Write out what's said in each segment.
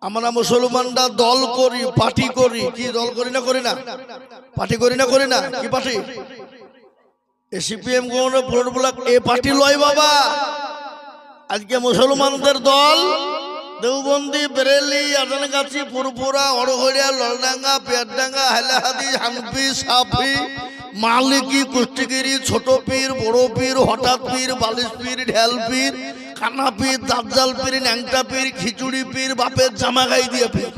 আমরা মুসলমানরা দল করি, পার্টি করি। কি দল করি না করি না? পার্টি করি না করি না? কি পার্টি? সিপিএম এ পার্টি লয় বাবা। আজকে মুসলমানদের দল দেওবন্দি, বেরেলি, আদানগাছি, পুরপুরা, অড়ঘড়িয়া, ললডাঙ্গা, পেয়ারডাঙ্গা, হাইলাহাদি, হানফি, সাফি, মালিকি, কুষ্টিগিরি, ছোট পীর, বড় পীর, হঠাৎ পীর, বালিশ পীর, ঢেল পীর, কানা পীর, দাজ্জাল পীর, ন্যাংটা পীর, খিচুড়ি পীর, বাপের জামা গাই দিয়ে পীর।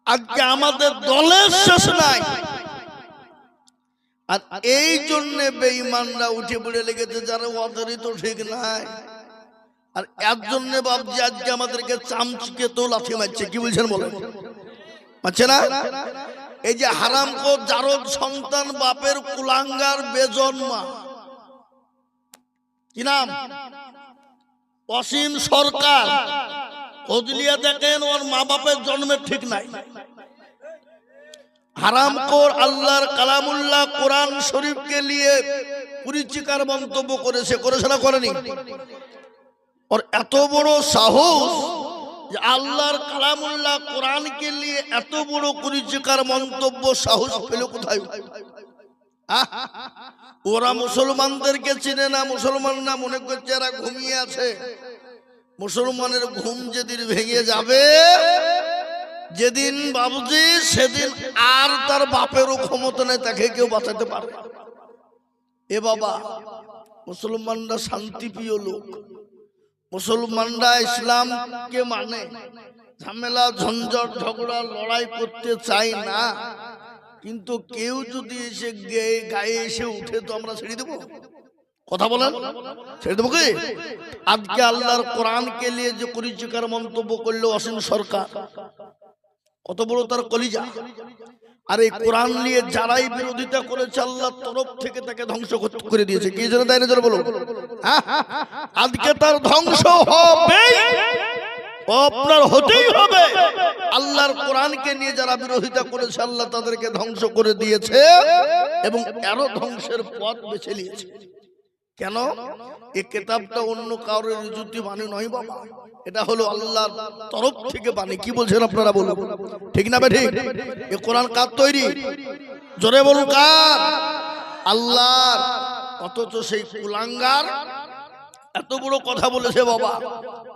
আজকে আমাদের দলের শেষ নাই। আর এই জন্য বেঈমানরা উঠে পড়ে লেগেছে, যারা ওদেরই তো ঠিক নাই। আর এর জন্য ভাবছি আজকে আমাদেরকে চামচিকে তো লাথি মারছে। কি বলছেন বলেন? মারছে না? এই যে হারামখোর জারদ সন্তান, বাপের কুলাঙ্গার, বেজন্মা, কি নাম? অসীম সরকার। ফজলিয়া দেখেন, ওর মা বাপের জন্মের ঠিক নাই। হারামখোর আল্লাহর কালামুল্লাহ কোরআন শরীফকে নিয়ে কুরুচিকার মন্তব্য করেছে। করেছে না করেনি? ওর এত বড় সাহস যে আল্লাহর কালামুল্লাহ কোরআনকে নিয়ে এত বড় কুরুচিকার মন্তব্য সাহস পেল কোথায়? ওরা মুসলমানদেরকে চিনে না। মুসলমানরা মনে করছে এরা ঘুমিয়ে আছে। মুসলমানের ঘুম যেদিন ভেঙে যাবে, যেদিন বাবুজি, সেদিন আর তার বাপেরও ক্ষমতা নেই, তাকে কেউ বাঁচাতে পারবে। এ বাবা, মুসলমানরা শান্তিপ্রিয় লোক। মুসলমানরা ইসলামকে মানে, ঝামেলা, ঝঞ্ঝট, ঝগড়া, লড়াই করতে চাই না। কিন্তু কেউ যদি এসে গায়ে এসে উঠে তো আমরা ছেড়ে দেবো? কথা বলেন, ছেড়ে দেবো কি? আজকে আল্লাহর কোরআনকে নিয়ে যে কুরুচিকার মন্তব্য করলো অসীম সরকার, কত বড় তার কলিজা। আর এই কোরআন নিয়ে যারাই বিরোধিতা করেছে, আল্লাহর তরফ থেকে তাকে ধ্বংস করে দিয়েছে। কি জন্য? তাই না? বলো। আজকে তার ধ্বংস হবে, আপনার হতেই হবে। আল্লাহর কোরআনকে নিয়ে যারা বিরোধিতা করেছে, আল্লাহ তাদেরকে ধ্বংস করে দিয়েছে এবং আরো ধ্বংসের পথ বেছে নিয়েছে। কেন? এই কিতাবটা অন্য কারোর রুজুতি বাণী নয় বাবা, এটা হলো আল্লাহর তরফ থেকে বাণী। কি বলছেন আপনারা? বলুন, ঠিক না ঠিক? এই কোরআন কার তৈরি? জোরে বলুন, কার? আল্লাহর। অথচ সেই কুলাঙ্গার এত বড় কথা বলেছে বাবা।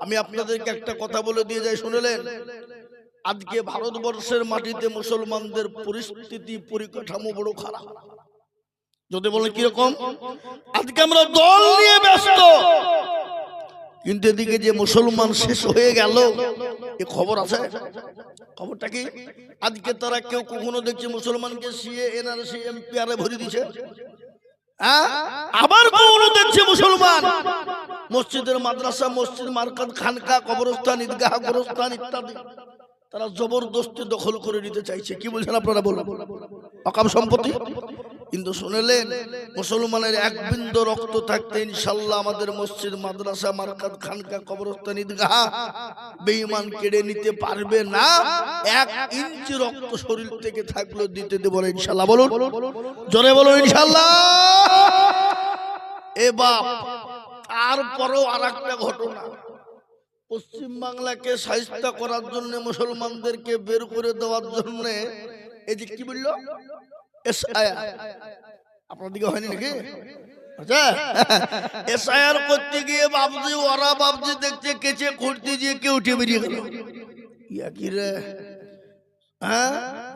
আমি আপনাদেরকে একটা কথা বলে দিয়ে যাই, শুনলেন? আজকে ভারতবর্ষের মাটিতে মুসলমানদের পরিস্থিতি, পরিকাঠামো বড় খারাপ। যদি বলেন কিরকম? আজকে আমরা দল নিয়ে ব্যস্ত, কিন্তু এদিকে যে মুসলমান শেষ হয়ে গেল, এ খবর আছে? খবরটা কি? আজকে তারা কেউ কখনো দেখছে মুসলমানকে সিএ, এনআরসি, এমপিআরে ভরে দিছে? আবার কখনো দেখছে মুসলমান মসজিদের, মাদ্রাসা, মসজিদ, মার্কাত, খানকা, কবরস্থান, ঈদগাহ, গোরস্থান ইত্যাদি তারা জবরদস্তি দখল করে নিতে চাইছে? কি বলছেন আপনারা? বলুন, অকাম সম্পত্তি। কিন্তু শুনলেন, মুসলমানের এক বিন্দু রক্ত থাকতে ইনশাআল্লাহ আমাদের মসজিদ, মাদ্রাসা, মার্কাত, খানকা, কবরস্থান, ঈদগাহ বেঈমান কেড়ে নিতে পারবে না। 1 ইঞ্চি রক্ত শরীর থেকে থাকলেও দিতে দেব না ইনশাআল্লাহ। বলুন, জোরে বলুন ইনশাআল্লাহ। এ বাপ, তারপরও আরেকটা ঘটনা, পশ্চিম বাংলাকে শায়েস্তা করার জন্য, মুসলমানদেরকে বের করে দেওয়ার জন্য, এই যে কি বললো, এসআইআর। আপনার দিকে হয়নি নাকি? আচ্ছা, এসআইআর করতে গিয়ে বাবজি, ওরা বাবজি দেখছে কেচে খুঁড়তে গিয়ে কেউ উঠে বেরিয়ে গেল। ইয়া কি রে?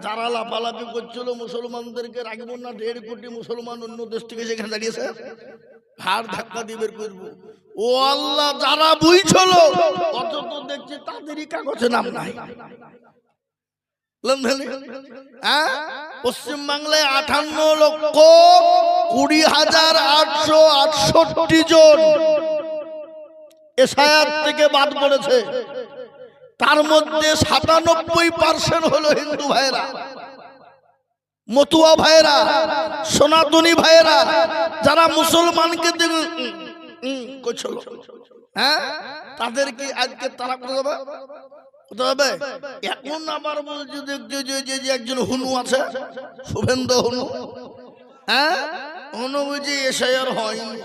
যারা লাফালাফি করছিল মুসলমানদেরকে রাখবো না, 1.5 কোটি মুসলমান অন্য দেশ থেকে সেখানে দাঁড়িয়েছে, হাড় ধাক্কা দিয়ে বের করবো। ও আল্লাহ, যারা বুঝছিল অথচ দেখছি তাদেরই কাগজে নাম নাই। পশ্চিম বাংলায় 58,20,868 জন এসআইআর থেকে বাদ পড়েছে। তার মধ্যে 97% হলো হিন্দু ভাইরা, মতুয়া ভাইরা, সনাতনী ভাইরা, যারা মুসলমানকে করছিল, তাদেরকে আজকে তারা কোথায়? এখন আবার বলছে দেখছে যে একজন হুনু আছে, শুভেন্দু হুনু, হুনু বুঝি এসআইআর হয়নি।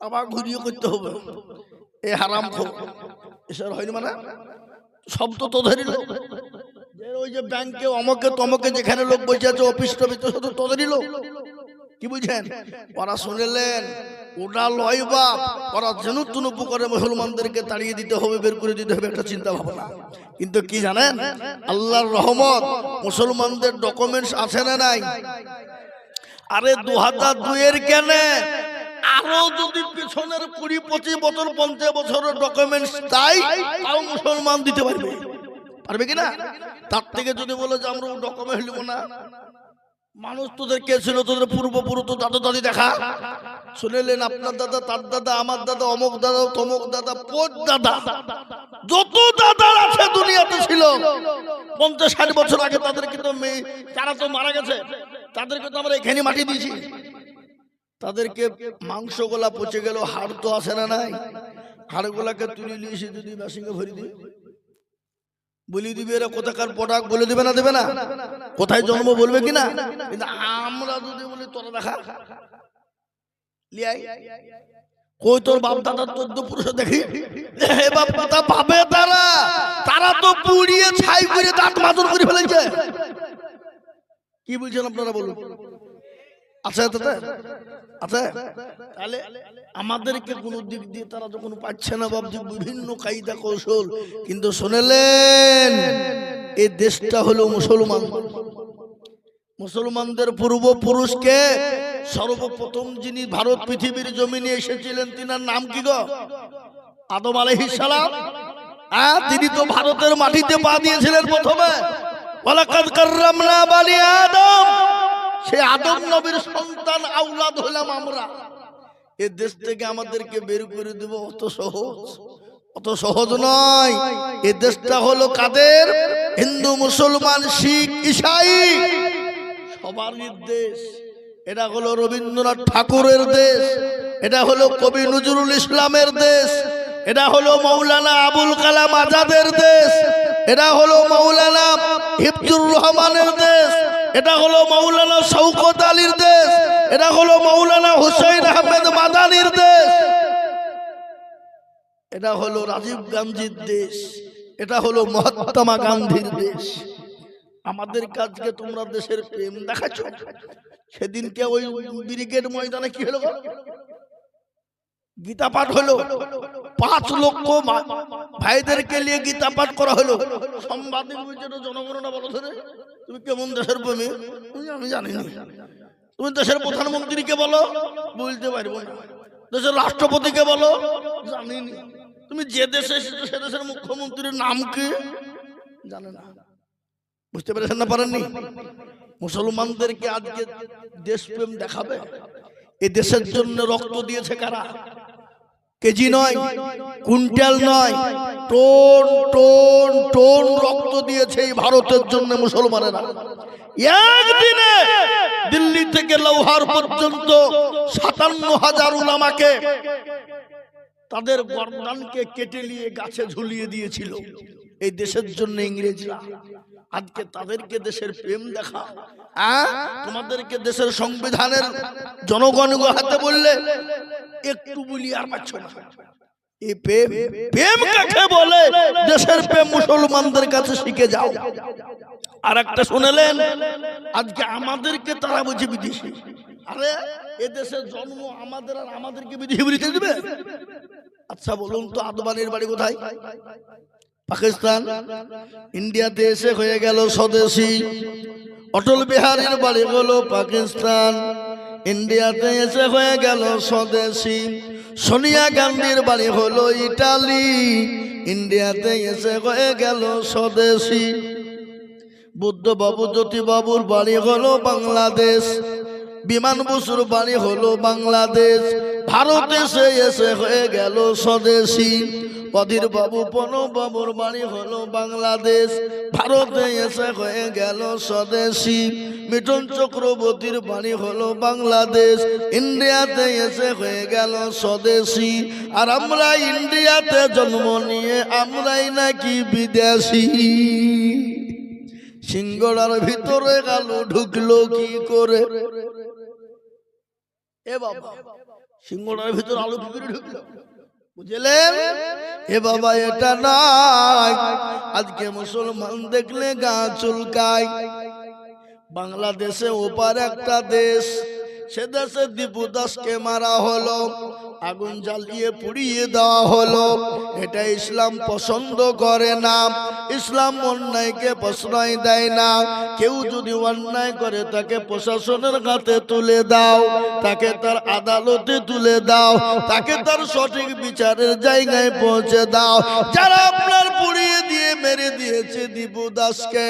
আবার ঘুরিয়ে করতে হবে। এ হারাম খো এসব হয়নি মানে শব্দ তো ধরিল ওই যে ব্যাংকে অমকে তমকে যেখানে লোক বসে আছে অফিস টফিস শুধু তো ধরিল কি বুঝছেন। ওরা শুনলেন ওটা লয় বাপ, ওরা জেনুতুন উপকারে মুসলমানদেরকে তাড়িয়ে দিতে হবে, বের করে দিতে হবে, একটা চিন্তা ভাবনা। কিন্তু কি জানেন, আল্লাহর রহমত মুসলমানদের ডকুমেন্টস আছে না নাই? আরে 2002 কেন, আরো যদি পিছনের 20-25 বছর 50 বছরের ডকুমেন্টস তাই তাও মুসলমান দিতে পারবে, পারবে কিনা? তার থেকে যদি বলে যে আমরা ডকুমেন্ট নিব না, মানুষ তোদের কে ছিল, তোদের পূর্বপুরুষ তো দাদা দাদি দেখা শুনেলেন, আপনার দাদা, তার দাদা, আমার দাদা, অমুক দাদা, তমুক দাদা, পোত দাদা, যত দাদা আছে দুনিয়াতে ছিল 50-60 বছর আগে, তাদেরকে তো যারা তো মারা গেছে তাদেরকে তো আমরা এখানে মাটি দিয়েছি। তাদেরকে মাংস গোলা পচে গেল, হাড় তো আসে না নাই, হাড় গোলাকে তুলে নিয়ে এসে যদি মেশিনে ভরি দিই, বলি দিবে এরা কোথাকার প্রোডাক্ট বলে দিবে না, দেবে না, কোথায় জন্ম বলবে কিনা। কিন্তু আমরা যদি বলি তোরা দেখা লিয়াই কই তোর বাপ দাদার 14 পুরুষ দেখি, হে বাপ দাদা পাবে তারা, তারা তো পুড়িয়ে ছাই করে দাঁত মাদুর করে ফেলেছে। কি বলছেন আপনারা বলুন, আছে তাতে আছে? তাহলে আমাদেরকে কোন দিক দিয়ে তারা যখন পাচ্ছে না ভাবছি বিভিন্ন কায়দা কৌশল, কিন্তু শুনেলেন এই দেশটা হলো মুসলমান, মুসলমানদের পূর্বপুরুষকে সর্বপ্রথম যিনি ভারত পৃথিবীর জমিনে এসেছিলেন তিনার নাম কি গো? আদম আলাইহিস সালাম। তিনি তো ভারতের মাটিতে পা দিয়েছিলেন প্রথমে, ওয়ালাকাদ কাররামনা বানি আদম, সে আদম নবীর সন্তান আওলাদ হলাম আমরা। এই দেশ থেকে আমাদেরকে বের করে দেব অত সহজ, অত সহজ নয়। এই দেশটা হলো কাদের? হিন্দু, মুসলমান, শিখ, ঈসাই, সবার দেশ। এটা হলো রবীন্দ্রনাথ ঠাকুরের দেশ, এটা হলো কবি নজরুল ইসলামের দেশ, এটা হলো মৌলানা আবুল কালাম আজাদের দেশ, এটা হলো মৌলানা হিফজুর রহমানের দেশ, এটা হলো মৌলানা শওকত আলীর দেশ, এটা হলো মৌলানা হুসাইন আহমেদ মাদানির দেশ, এটা হলো রাজীব গান্ধীর দেশ, এটা হলো মহাত্মা গান্ধীর দেশ। আমাদের কাজকে তোমরা দেশের প্রেম দেখাচ্ছ। সেদিনকে ওই ব্রিগেড ময়দানে কি হলো? গীতা পাঠ হলো, 5 লক্ষ ভাইদেরকে নিয়ে গীতা পাঠ করা হলো। সাংবাদিক জনগণনা বলো ধরে তুমি কেমন দেশের প্রেমী, আমি জানি না। তুমি দেশের প্রধানমন্ত্রীকে বলো, বলতে পারবো না। দেশের রাষ্ট্রপতিকে বলো, জানি না। তুমি যে দেশে এসেছো সে দেশের মুখ্যমন্ত্রীর নাম কি জানে না। বুঝতে পেরেছেন না পারেননি? মুসলমানদেরকে আজকে দেশপ্রেম দেখাবে। এই দেশের জন্য রক্ত দিয়েছে কারা? কেজি নয়, কুইন্টাল নয়, টন টন টন রক্ত দিয়েছে এই ভারতের জন্য মুসলমানেরা। একদিনে দিল্লি থেকে লাহোর পর্যন্ত 57,000 উলামাকে তাদের গর্দানকে কেটে নিয়ে গাছে ঝুলিয়ে দিয়েছিল এই দেশের জন্য ইংরেজরা। আজকে তাদেরকে দেশের প্রেম দেখা, তোমাদেরকে দেশের সংবিধানের জনগণ হাতে বললে একটু বলি আর পাচ্ছ না। এই প্রেম, প্রেম কাকে বলে? দেশের প্রেম মুসলমানদের কাছে শিখে যাও। আর একটা শুনলেন, আজকে আমাদেরকে তারা বুঝে বিদেশি। আরে এ দেশের জন্ম আমাদের, আর আমাদেরকে বিদেশি বলতে দিবে? আচ্ছা বলুন তো, আদবানির বাড়ি কোথায়? পাকিস্তান। ইন্ডিয়াতে এসে হয়ে গেল স্বদেশী। অটল বিহারীর বাড়ি হলো পাকিস্তান, ইন্ডিয়াতে এসে হয়ে গেল স্বদেশী। সোনিয়া গান্ধীর বাড়ি হলো ইটালি, ইন্ডিয়াতে এসে হয়ে গেল স্বদেশী। বুদ্ধ বাবু, জ্যোতি বাবুর বাড়ি হলো বাংলাদেশ, বিমান বসুর বাড়ি হলো বাংলাদেশ, ভারতে এসে হয়ে গেল স্বদেশী। অধীর বাবু, প্রণব বাবুর বাড়ি হলো বাংলাদেশ, ভারতে এসে হয়ে গেল স্বদেশী। মিঠুন চক্রবর্তীর বাড়ি হলো বাংলাদেশ, ইন্ডিয়াতে এসে হয়ে গেল স্বদেশী। আর আমরা ইন্ডিয়াতে জন্ম নিয়ে আমরাই নাকি বিদেশি। সিঙ্গড়ার ভিতরে গেল ঢুকলো কি করে? এ বাবা সিংহটার ভিতর আলু পুকুরে ঢুকলো, বুঝলেন? এ বাবা এটা নাই। আজকে মুসলমান দেখলে গা চুলকায়। বাংলাদেশে ওপার একটা দেশ, সে দেশে দীপু দাসকে মারা হলো, আগুন জ্বালিয়ে পুড়িয়ে দেওয়া হলো। এটা ইসলাম পছন্দ করে না, ইসলাম অন্যায়কে প্রশ্রয় দেয় না। কেউ যদি অন্যায় করে তাকে প্রশাসনের হাতে তুলে দাও, তাকে তার আদালতে তুলে দাও, তাকে তার সঠিক বিচারের জায়গায় পৌঁছে দাও। যারা আপনার পুড়িয়ে দিয়ে মেরে দিয়েছে দীপু দাসকে,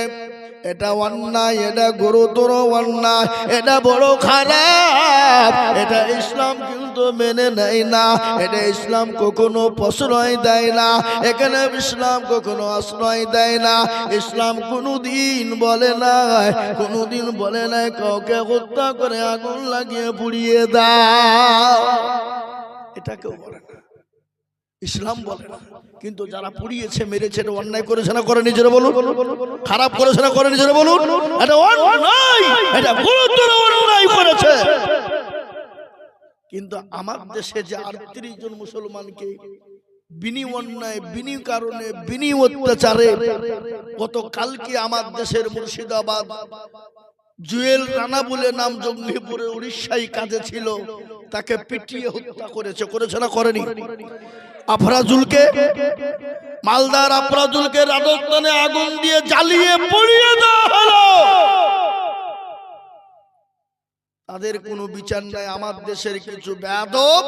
এটা অন্যায়, এটা গুরুতর অন্যায়, এটা বড় খারাপ। এটা ইসলাম কিন্তু মেনে নেয় না, এটা ইসলাম কখনো প্রশ্রয় দেয় না, এখানে ইসলাম কখনো আশ্রয় দেয় না। ইসলাম কোনোদিন বলে নাই, কোনোদিন বলে নাই কাউকে হত্যা করে আগুন লাগিয়ে পুড়িয়ে দাও, এটা কেউ বলে না, ইসলাম বলে না। কিন্তু যারা পুড়িয়েছে মেরেছে এটা অন্যায় করেছে না করে নিজেরা বলুন, খারাপ করেছে না করে নিজেরা বলুন, এটা অন্যায়, এটা গুরুতর অন্যায় করেছে। কিন্তু আমার দেশে যে 38 জন মুসলমানকে বিনি অন্যায়, বিনি কারণে, বিনি অত্যাচারে, গতকালকে আমার দেশের মুর্শিদাবাদ জুয়েল রানা বলে নাম, জঙ্গিপুরে উড়িষ্যায় কাজে ছিল, তাকে পিটিয়ে হত্যা করেছে, করেছে না করেনি? আফরাজুলকে, মালদার আফরাজুলকে রাজস্থানে আগুন দিয়ে জ্বালিয়ে পুড়িয়ে দেওয়া হলো। তাদের কোনো বিচার নাই। আমার দেশের কিছু বেয়াদব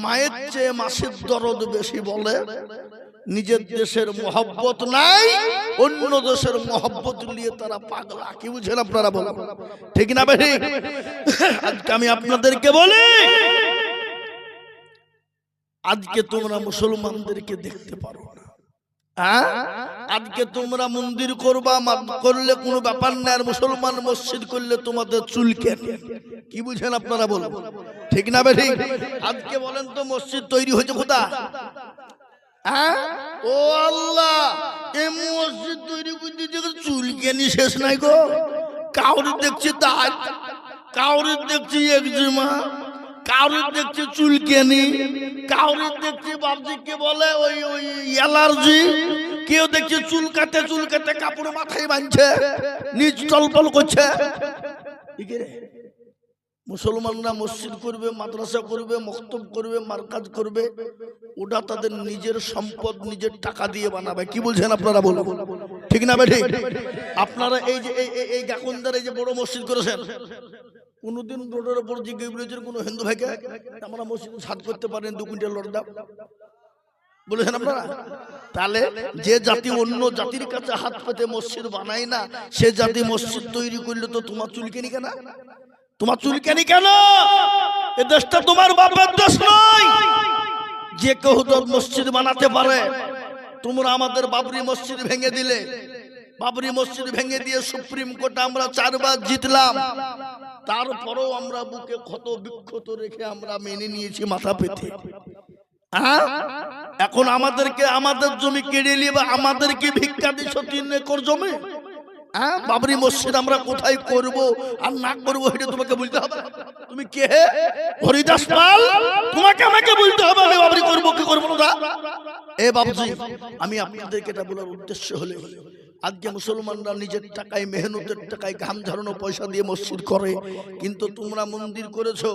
মায়ের চেয়ে মাসের দরদ বেশি বলে, নিজের দেশের মহব্বত নাই, অন্য দেশের মহব্বত নিয়ে তারা পাগলা। কি বুঝেন আপনারা? বলেন ঠিক না বেঠিক? আজকে আমি আপনাদেরকে বলি, আজকে তোমরা মুসলমানদেরকে দেখতে পারো না, আজকে তোমরা মন্দির করবা, করলে কোনো ব্যাপার না, আর মুসলমান মসজিদ করলে তোমাদের চুলকে। কি বুঝেন আপনারা? বলুন ঠিক না বেঠিক? আজকে বলেন তো মসজিদ তৈরি হয়েছে কোথা? ও আল্লাহ, এই মসজিদ তৈরি করতে চুলকেনি শেষ নাই গো। কাউরি দেখছি দাঁত, কাউরি দেখছি একজিমা, কাউরি দেখছি চুলকেনি, কাউরি দেখছি বাবজিকে বলে ওই ওই অ্যালার্জি, কেউ দেখছি চুলকাতে চুলকাতে কাপড় মাথায় বাঁধছে, নিজ টলপল করছে। মুসলমানরা মসজিদ করবে, মাদ্রাসা করবে, মক্তব করবে, মারকাজ করবে, ওটা তাদের নিজের সম্পদ, নিজের টাকা দিয়ে বানাবে। কি বলছেন আপনারা? বলুন ঠিক না বেঠিক? আপনারা এই যে এই গাকুন্দার এই যে বড় মসজিদ করেছেন, কোনদিন রোডের উপর জিজ্ঞেস করেছেন কোন হিন্দু ভাইকে আমরা মসজিদ ছাদ করতে পারেন 2 কুইন্টাল লড় দাও? বলেছেন আপনারা? তাহলে যে জাতি অন্য জাতির কাছে হাত পেতে মসজিদ বানায় না, সে জাতি মসজিদ তৈরি করলে তো তোমার চুলকেনি কেন? তোমার চুলকেনি কেন? এ দেশটা তোমার বাপের দেশ নয়। যে কেউ তো মসজিদ বানাতে পারে। তোমরা আমাদের বাবরি মসজিদ ভেঙে দিলে, বাবরি মসজিদ ভেঙে দিয়ে সুপ্রিম কোর্টে আমরা 4 বার জিতলাম, তারপরেও আমরা বুকে ক্ষত বিক্ষত রেখে আমরা মেনে নিয়েছি মাথা পেতে। এখন আমাদেরকে আমাদের জমি কেড়ে নিয়ে আমাদেরকে ভিক্ষা দিচ্ছ 3 একর জমি। বাবরি মসজিদ আমরা কোথায় করব আর না করবো এটা তোমাকে বলতে হবে। তুমি কে? হরিদাস পাল? তোমাকে আমাকে বলতে হবে আমি বাবরি করবো কি করবো না। এ বাবুজি, আমি আপনাদেরকে এটা বলার উদ্দেশ্য হলে, আজকে মুসলমানরা নিজের টাকায়, মেহনতের টাকায়, ঘাম ঝরানো পয়সা দিয়ে মসজিদ করে, কিন্তু তোমরা মন্দির করেছো।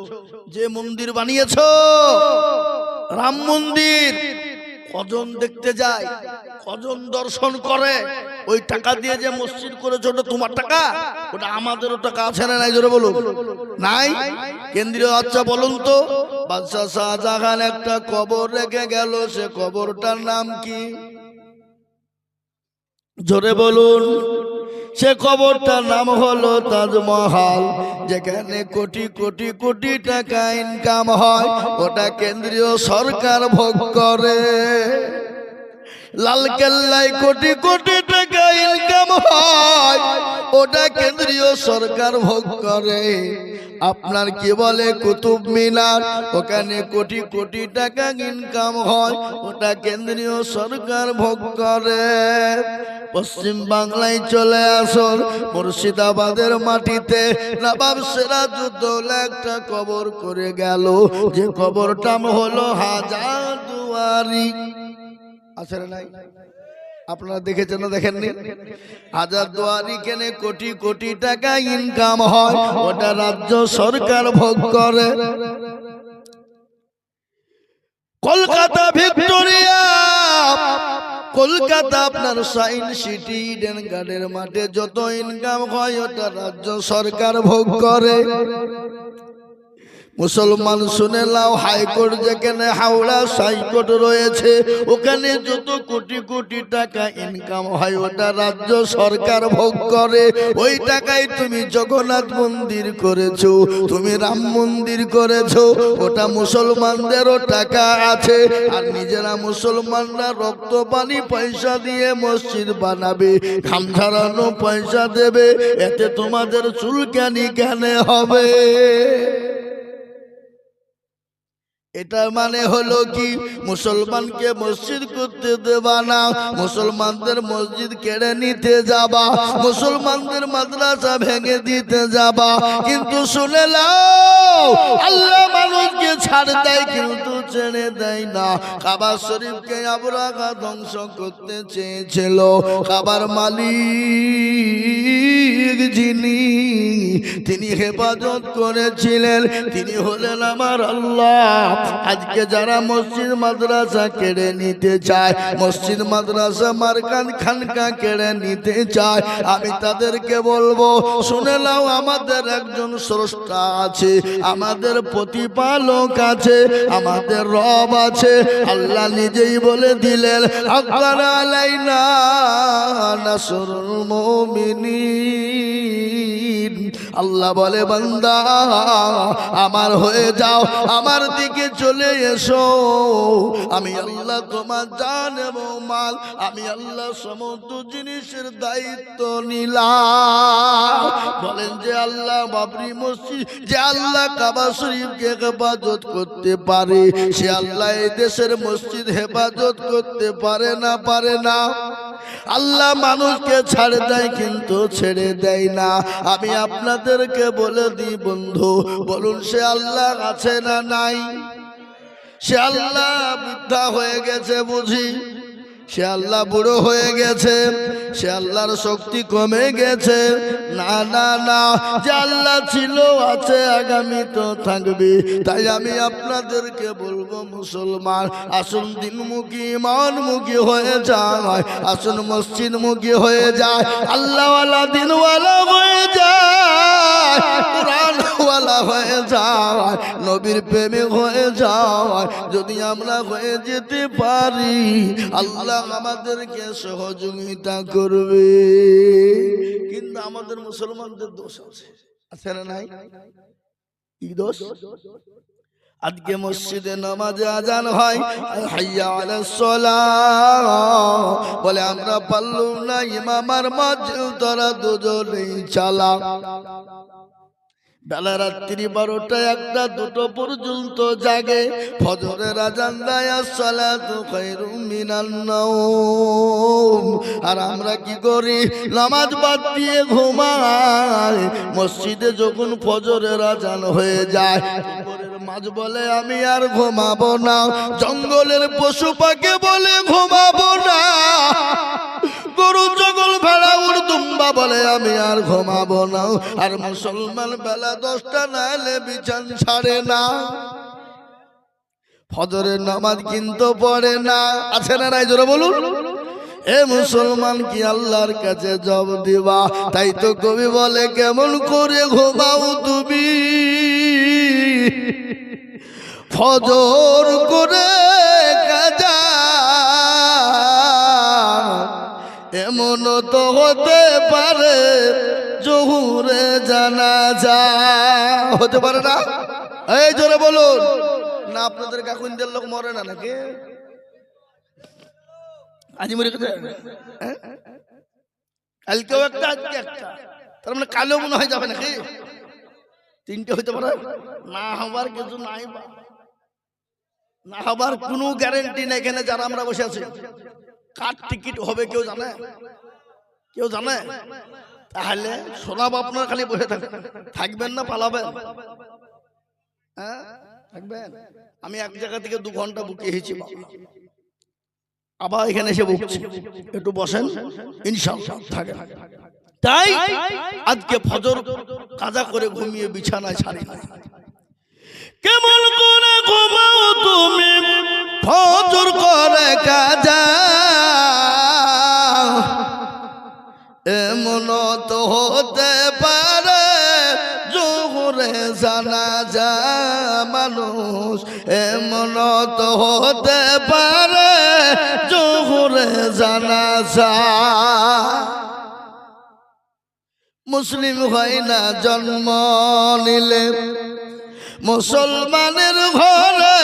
যে মন্দির বানিয়েছো রাম মন্দির, কজন দেখতে যায়, কজন দর্শন করে? ওই টাকা দিয়ে যে মসজিদ করেছো ওটা তোমার টাকা? ওটা আমাদেরও টাকা আছে না নাই? জোরে বলুন। নাই? কেন্দ্রীয়। আচ্ছা বলুন তো, বাদশাহ শাহজাহান একটা কবর রেখে গেল, সে কবরটার নাম কি? জোরে বলুন। সে কবরটার নাম হলো তাজমহল, যেখানে কোটি কোটি কোটি টাকা ইনকাম হয়, ওটা কেন্দ্রীয় সরকার ভোগ করে। লালকেল্লায় কোটি কোটি টাকা ইনকাম হয়, ওটা কেন্দ্রীয় সরকার ভোগ করে। আপনার কি বলে কুতুব মিনার, ওখানে কোটি কোটি টাকা ইনকাম হয়, ওটা কেন্দ্রীয় সরকার ভোগ করে। পশ্চিম বাংলায় চলে আসুন, মুর্শিদাবাদের মাটিতে নবাব সিরাজউদ্দৌলা একটা কবর করে গেল, যে কবরটা হলো হাজারদুয়ারি। আছে না নাই? আপনারা দেখেছেন না দেখেননি? হাজারদুয়ারি কেনে কোটি কোটি টাকা ইনকাম হয়, ওটা রাজ্য সরকার ভোগ করে। কলকাতা ভিক্টোরিয়া, কলকাতা আপনার সাইন্স সিটি, ইডেন গার্ডের মাঠে যত ইনকাম হয়, ওটা রাজ্য সরকার ভোগ করে। মুসলমান শুনে নাও, হাইকোর্ট যেখানে হাওড়া হাইকোর্ট রয়েছে, ওখানে যত কোটি কোটি টাকা ইনকাম হয়, ওটা রাজ্য সরকার ভোগ করে। ওই টাকায় তুমি জগন্নাথ মন্দির করেছো, তুমি রাম মন্দির করেছো, ওটা মুসলমানদেরও টাকা আছে। আর নিজেরা মুসলমানরা রক্ত পানি পয়সা দিয়ে মসজিদ বানাবে, ঘাম ঝরানো পয়সা দেবে, এতে তোমাদের চুলকানি কেন হবে? এটার মানে হলো কি, মুসলমানকে মসজিদ করতে দেবা না, মুসলমানদের মসজিদ কেড়ে নিতে যাবা, মুসলমানদের মাদ্রাসা ভেঙে দিতে যাবা। কিন্তু শুনে নাও, আল্লাহ মানুষকে ছাড় দেয় কিন্তু ছেড়ে দেয় না। কাবা শরীফকে আবরাহা ধ্বংস করতে চেয়েছিল, কাবার মালিক যিনি, তিনি হেফাজত করেছিলেন, তিনি হলেন আমার আল্লাহ। আজকে যারা মসজিদ মাদ্রাসা কেড়ে নিতে চায়, মসজিদ মাদ্রাসা মারকান খানকা কেড়ে নিতে চায়, আমি তাদেরকে বলবো, শুনে নাও, আমাদের একজন স্রষ্টা আছে, আমাদের প্রতিপালক আছে, আমাদের রব আছে। আল্লাহ নিজেই বলে দিলেন, হাক্কান আলাইনা নাসরুল মুমিনিন। আল্লাহ বলে, বান্দা আমার হয়ে যাও, আমার দিকে চলে এসো, আমি আল্লাহ তোমার জান এবং মাল, আমি আল্লাহ সমস্ত জিনিসের দায়িত্ব নিলাম। বলেন যে আল্লাহ বাবরি মসজিদ, যে আল্লাহ কাবা শরীফকে হেফাজত করতে পারে, সে আল্লাহ এই দেশের মসজিদ হেফাজত করতে পারে না? পারে না? আল্লাহ মানুষকে ছাড়ে দেয় কিন্তু ছেড়ে দেয় না। আমি আপনাদেরকে বলে দিই বন্ধু, বলুন সে আল্লাহ আছে না নাই? সে আল্লাহ বৃদ্ধা হয়ে গেছে বুঝি? সে আল্লাহ বুড়ো হয়ে গেছে? সে আল্লাহর শক্তি কমে গেছে? না না না, যে আল্লাহ ছিল, আছে, আগামী তো থাকবে। তাই আমি আপনাদেরকে বলবো, মুসলমান আসুন দিনমুখী ইমানমুখী হয়ে যায়, আসুন মসজিদমুখী হয়ে যায়, আল্লাহওয়ালা দিনওয়ালা হয়ে যায়, কোরআনওয়ালা হয়ে যায়, নবীর প্রেমিক হয়ে যায়। যদি আমরা হয়ে যেতে পারি, আল্লাহ আমাদেরকে সহযোগিতা করবে। কিন্তু আমাদের মুসলমানদের দোষ আছে, আছে না নাই? কি দোষ? আজকে মসজিদে নামাজে আজান হয়, হাইয়া আলাস সালাহ বলে, আমরা পারলাম না, ইমাম আর মুয়াজ্জিন তোরা দুজনেই চালা। বেলা রাত্রি 12টা 1টা 2টো পর্যন্ত জাগে, ফজরের আজান দেয়, আসসালাতু খায়রুম মিনান নাওম। আর আমরা কি করি? নামাজ বাদ দিয়ে ঘুমাই। মসজিদে যখন ফজরের আজান হয়ে যায়, মাঝ বলে আমি আর ঘুমাবো না, জঙ্গলের পশু পাখি বলে ঘুমাবো না, গরু ছাগল ভেড়া উট দুম্বা বলে আমি আর ঘুমাবো না। আর মুসলমান বেলা 10টা না এলে বিছান ছাড়ে না, ফজরের নামাজ কিন্তু পড়ে না। আছে না নাই? জোরে বলুন। এ মুসলমান কি আল্লাহর কাছে জবাব দিবা? তাই তো কবি বলে, কেমন করে ঘুমাও তুমি ফজর করে কাজা, এমন তো হতে পারে জোহরে জানাজা। হতে পারে না? এই জোরে বলুন না। আপনাদের কাকুনদের লোক মরে না নাকি? আজ মরে গেছে, কালকেও একটা আজকে একটা, তার মানে কালেও মনে হয় যাবে নাকি? তিনটে হইতে পারে না, হবার কিছু নাই, না হবার কোনো গ্যারেন্টি নেই। এখানে যারা আমরা বসে আছি, কার টিকিট হবে কেউ জানে? কেউ জানে? তাহলে শোনাব, আপনারা খালি বসে থাকবেন না পালাবেন? হ্যাঁ থাকবেন। আমি এক জায়গা থেকে 2 ঘন্টা বুকে এসেছি, আবার এখানে এসে বুকছি, একটু বসেন ইনশাআল্লাহ থাকেন। তাই আজকে ফজর কাজা করে ঘুমিয়ে বিছানায় ছাড়ি না। কেমন করে ঘুমাও তুমি ফজর করে কাজা, এমন তো হতে পারে জোহরে জানাজা মানুষ, এমন তো হতে পারে জোহরে জানাজা। মুসলিম হয় না জন্ম নিলে মুসলমানের ঘরে,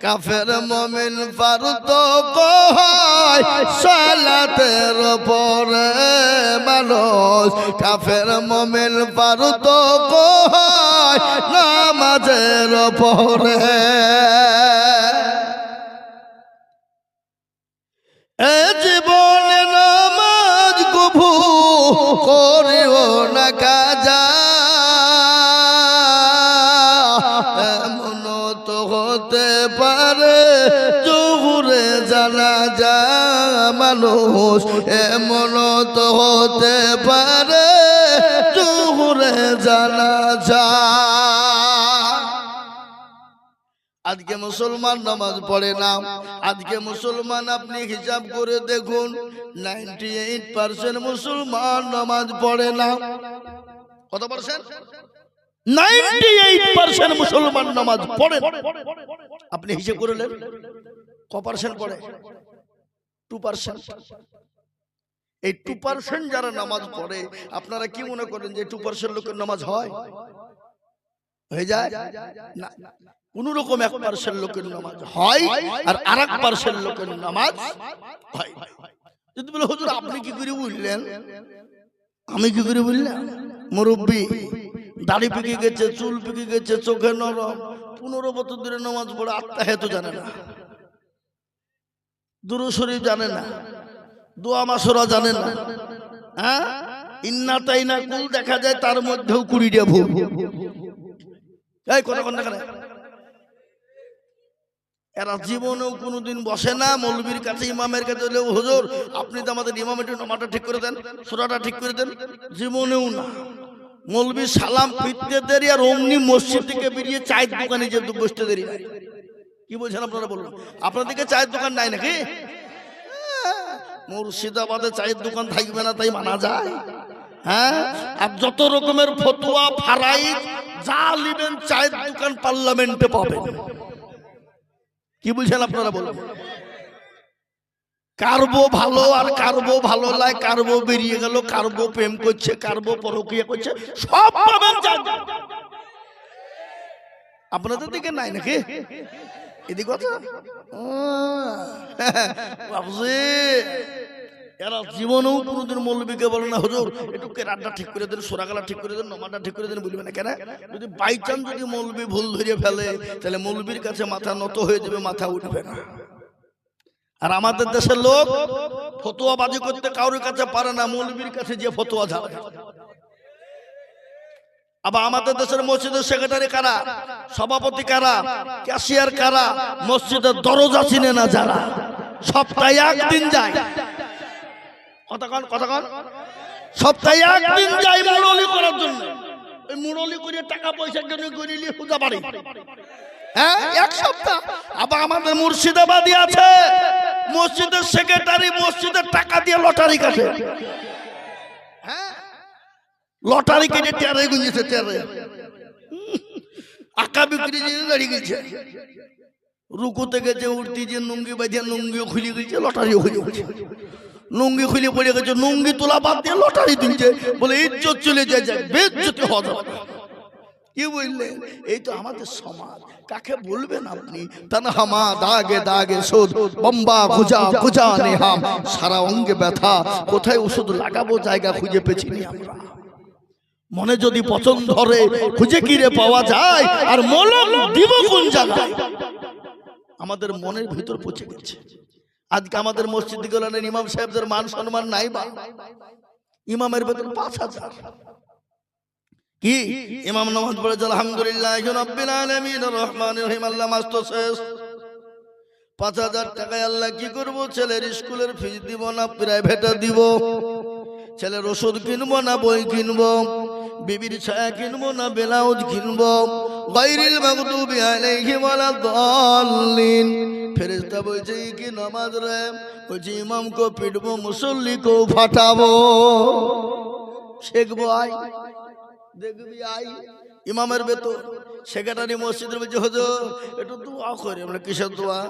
কাফের মুমিন পারতক্য হয় সালাতের পরে মানুষ, কাফের মুমিন পারতক্য হয় নামাজের পরে। এ জীবনে নামাজ কবু করিও না কাজা, এমন তো হতে পারে জোহরে জানাজা মানুষ, এমন তো হতে পারে জোহরে জানাজা। আজকে মুসলমান নামাজ পড়ে না, আজকে মুসলমান আপনি হিসাব করে দেখুন 98% মুসলমান নামাজ পড়ে না। কত পার্সেন্ট? 98% মুসলমান নামাজ পড়ে। আপনি হিসাব করলেন ক পার্সেন্ট পড়ে? 2%। এই 2% যারা নামাজ পড়ে, আপনারা কি মনে করেন যে 2% লোকের নামাজ হয়? হয়ে যায় না। কোন রকম 1% লোকের নামাজ হয় আর 1% লোকের নামাজ হয়। যদি বলে হুজুর আপনি কি করে বুঝলেন? আমি কি করে বুঝলাম? মুরব্বী দাড়ি পেকে গেছে, চুল পেকে গেছে, চোখে নরম, 15 বছর ধরে নামাজ পড়ে আত্মাহে তো জানে না, দুরূদ শরীফ জানে না, দোয়া মাসুরা জানে না, হ্যাঁ ইন্না তাইনা কুল দেখা যায় তার মধ্যেও 20টা ভুল। এই কথা কোন দেখা? এরা জীবনেও কোনোদিন বসে না মৌলবীর কাছে, ইমামের কাছে, হুজুর আপনি তো আমাদের ইমাম একটু নামাজটা ঠিক করে দেন, সূরাটা ঠিক করে দেন, জীবনেও না। মৌলবী সালাম ফিরতে দেরি আর অমনি মসজিদ থেকে বেরিয়ে চায়ের দোকানে যে বসতে দেরি। কি বলছেন আপনারা বলুন? আপনাদেরকে চায়ের দোকান নাই নাকি? মুর্শিদাবাদে চায়ের দোকান থাকবে না তাই মানা যায়? হ্যাঁ, আর যত রকমের ফতোয়া ফারাইদ যা লিবেন চায়ের দোকান পার্লামেন্টে পাবেন। কি বলছেন আপনারা বলুন? কারবো ভালো আর কারবো ভালো লাগে, কারবো বেরিয়ে গেল, কারবো প্রেম করছে, কারবো পরকীয়া করছে, সব পাবেন। আপনাদের দিকে নাই নাকি? এদিকে কথা বাবুজি, এরা জীবনেও কোনোদিন মৌলবীকে বলে না হুজুর একটু কেরাতটা ঠিক করে দেন, সোরাগালা ঠিক করে দেন, নমাজটা ঠিক করে দেন, বলবে না কেন? যদি বাই চান্স যদি মৌলবী ভুল ধরিয়ে ফেলে তাহলে মৌলবীর কাছে মাথা নত হয়ে যাবে, মাথা উঠবে না। আর আমাদের দেশের লোক ফতোয়াবাজি করতে কারোর কাছে পারে না, মৌলবীর কাছে যে ফতোয়া ঝাড়ে। আবার আমাদের দেশের মসজিদের সেক্রেটারি কারা, সভাপতি কারা, ক্যাশিয়ার কারা, মসজিদের দরজা চিনে না যারা, সপ্তাহে একদিন যায়। কতক্ষণ সপ্তাহে একদিন যায় মুরলি করার জন্য। ওই মুরলি করে টাকা পয়সার জন্য গরিলি পূজা বাড়ি, হ্যাঁ 1 সপ্তাহ। আবার আমাদের মুর্শিদাবাদী আছে মসজিদের সেক্রেটারি, মসজিদের টাকা দিয়ে লটারি কাটে। হ্যাঁ লটারি কেটে টেরে গুঁজেছে, টেরে আঁকা বিক্রি দাঁড়িয়ে গেছে, রুকুতে গেছে, উঠতে যে নুঙ্গি বাঁধিয়ে নুঙ্গিও খুলে গেছে, লটারিও খুলে গেছে, নুঙ্গি খুলে পড়ে গেছে, নুঙ্গি তোলা বাদ দিয়ে লটারি দিচ্ছে, বলে ইজ্জত চলে যায়, বেজ্জতি হওয়া যাবে। কি বললেন? এই তো আমাদের সমাজ। কাকে বলবেন আপনি? তানহামা দাগে দাগে সুদ বম্বা গুজা গুজা নেহাম, সারা অঙ্গে ব্যথা, কোথায় ওষুধ লাগাবো জায়গা খুঁজে পেছি না আমরা। মনে যদি পছন্দ ধরে খুঁজে কিরে পাওয়া যায়, আর মলম দিব কোন জায়গায়? আমাদের মনের ভিতর পচে গেছে। আজকে আমাদের মসজিদগুলোর ইমাম সাহেবদের মান সম্মান নাই বা ইমামের বেতন ৫,০০০। কি ইমাম নামাজ পড়ে আলহামদুলিল্লাহ রাব্বিল আলামিন রহমানির রহিম, আল্লাহ মাস তো শেষ। ৫,০০০ টাকায় আল্লাহ কি করব? ছেলের স্কুলের ফিস দিব না প্রাইভেটে দিব, ছেলের ওষুধ কিনবো না বই কিনবো, বিবির ছায়া কিনবো না ব্লাউজ কিনবো। গায়রিল মাগদুবি আলাইহিম ওয়ালাদ-দাল্লিন। ফেরেশতা বলছে কি নামাজ রে? বলছে ইমামকে পিটবো, মুসল্লিকেও ফাটাবো। শেখবো আই, দেখবি আই। ইমামের বেতন। সেক্রেটারি মসজিদের বলছে হুজুর একটু দোয়া করে। আমরা কিসের দোয়া?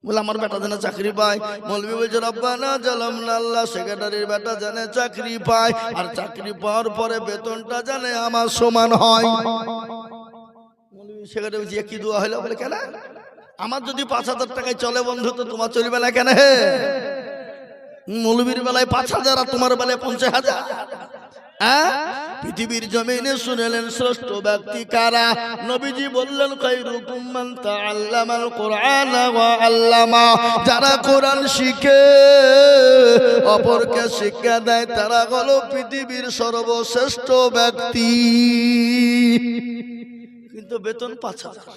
বলে আমার বেটা যেন চাকরি পায়। মৌলভী বলছে রব্বানা জালামনা, আল্লাহ সেক্রেটারির বেটা জানে চাকরি পায়, আর চাকরি পাওয়ার পরে বেতনটা জানে আমার সমান হয়। মৌলভী সেক্রেটারি বলছে কি দোয়া হলো? বলে কেন? আমার যদি ৫,০০০ টাকায় চলে বন্ধু, তো তোমার চলবে না কেন? হে মৌলভীর বেলায় ৫,০০০ আর তোমার বেলায় ৫০,০০০। পৃথিবীর জমিনে শুনেলেন শ্রেষ্ঠ ব্যক্তি কারা? নবীজি বললেন খায়রুকুম মান তাআল্লামাল কুরআন ওয়া আল্লামা। যারা কোরআন শিখে অপরকে শিক্ষা দেয়, তারা হলো পৃথিবীর সর্বশ্রেষ্ঠ ব্যক্তি। কিন্তু বেতন ৫,০০০।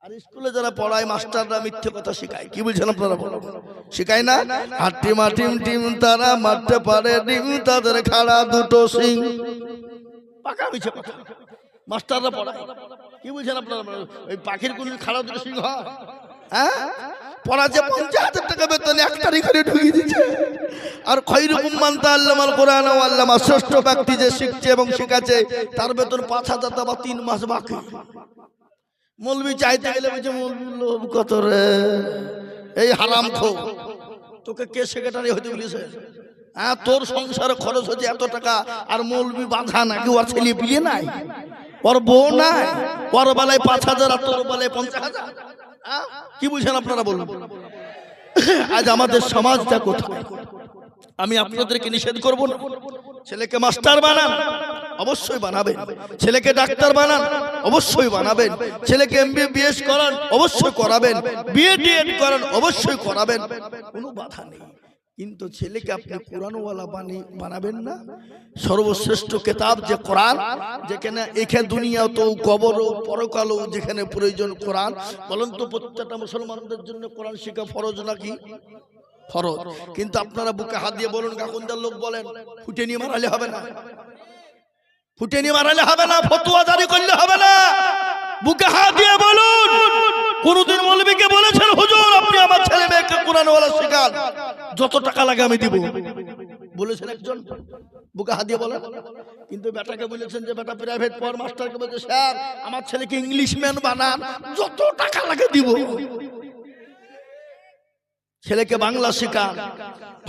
আর স্কুলে যারা পড়ায় মাস্টাররা মিথ্যে কথা শেখায়। কি বলছেন আপনারা? শেখায় না? হাট্টি মাটিম টিম তারা মারতে পারে ডিম, তাদের খাড়া দুটো সিং। পাকা মিছে কথা মাস্টাররা পড়ায়। কি বলছেন আপনারা? ওই পাখির কোন খাড়া দুটো সিং হয়? হ্যাঁ, পড়াচ্ছে ৫০,০০০ টাকা বেতন, ১ তারিখ করে ঢুকিয়ে দিচ্ছে। আর খায়রুকুম মান তাআল্লামাল কুরআন ওয়া আল্লামা, শ্রেষ্ঠ ব্যক্তি যে শিখছে এবং শেখাচ্ছে, তার বেতন ৫,০০০ বা ৩ মাস বাকি। মৌলভী চাইতে গেলে বলছে মৌলভীর লোভ কত রে, এই হারামখোর, তোকে কে সেক্রেটারি হইতে বলেছে? হ্যাঁ, তোর সংসারে খরচ হচ্ছে এত টাকা, আর মৌলভী বাধা নাকি? ওর ছেলে পিলে নাই, ওর বউ নাই, ওর বেলায় ৫,০০০ আর তোর বেলায় ৫০,০০০। কি বুঝেন আপনারা বলুন? আজ আমাদের সমাজটা কোথায়? আমি আপনাদেরকে নিষেধ করব না। ছেলেকে মাস্টার বানান, অবশ্যই বানাবেন। ছেলেকে ডাক্তার বানান, অবশ্যই বানাবেন। ছেলেকে MBBS করান, অবশ্যই করাবেন। BA করান, অবশ্যই করাবেন, কোনো বাধা নেই। কিন্তু ছেলেকে আপনি কোরআনওয়ালা বানাবেন না। সর্বশ্রেষ্ঠ কিতাব যে কোরআন, যেখানে এখানে দুনিয়া তো কবর ও পরকালও যেখানে প্রয়োজন কোরআন। বলেন তো প্রত্যেকটা মুসলমানদের জন্য কোরআন শেখা ফরজ নাকি? ফরজ। কিন্তু আপনারা বুকে হাত দিয়ে বলুন, গাকুন্দার লোক বলেন ফুটে নিয়ে মারালে হবে না, ফুটে নিয়ে মারালে হবে না, ফতোয়া জারি করলে হবে না। বুকে হাত দিয়ে বলুন, কোনদিন মৌলভীকে বলেছেন হুজুর আপনি আমার ছেলে মেয়েকে কোরআনওয়ালা শেখান, যত টাকা লাগে আমি দিব? বলেছেন একজন? বুকে হাত দিয়ে বলেন। কিন্তু বেটাকে বলেছেন যে বেটা প্রাইভেট পড়, মাস্টারকে বলছে স্যার আমার ছেলেকে ইংলিশম্যান বানান, যত টাকা লাগে দিব। ছেলেকে বাংলা শেখান,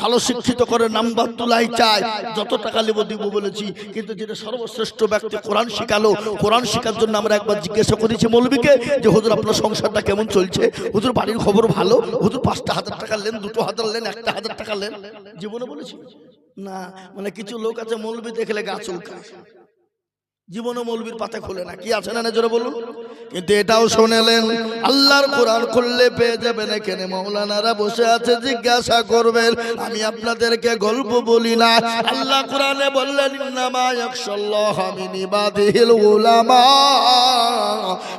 ভালো শিক্ষিত করে নাম্বার তুলাই চাই, যত টাকা নেব দিব বলেছি। কিন্তু যেটা সর্বশ্রেষ্ঠ ব্যক্তি কোরআন শিখালো, কোরআন শেখার জন্য আমরা একবার জিজ্ঞাসা করেছি মৌলভীকে যে হুজুর আপনার সংসারটা কেমন চলছে? হুজুর বাড়ির খবর ভালো? হুজুর ৫,০০০ টাকা নেন, ২,০০০ নেন, ১,০০০ টাকা নেন? জীবনে বলেছি না। মানে কিছু লোক আছে মৌলভী দেখলে গা চুলকায়, জীবনে মৌলভীর পাতা খোলে না। কি আছে না জোরে বলুন? কিন্তু এটাও শুনেলেন আল্লাহর কোরআন খুললে পেয়ে যাবেন এখানে মাওলানারা বসে আছে, জিজ্ঞাসা করবেন। আমি আপনাদেরকে গল্প বলি না। আল্লাহ কোরআনে বললেন ইন্নামা ইয়াখশাল্লাহা মিন ইবাদিহিল উলামা।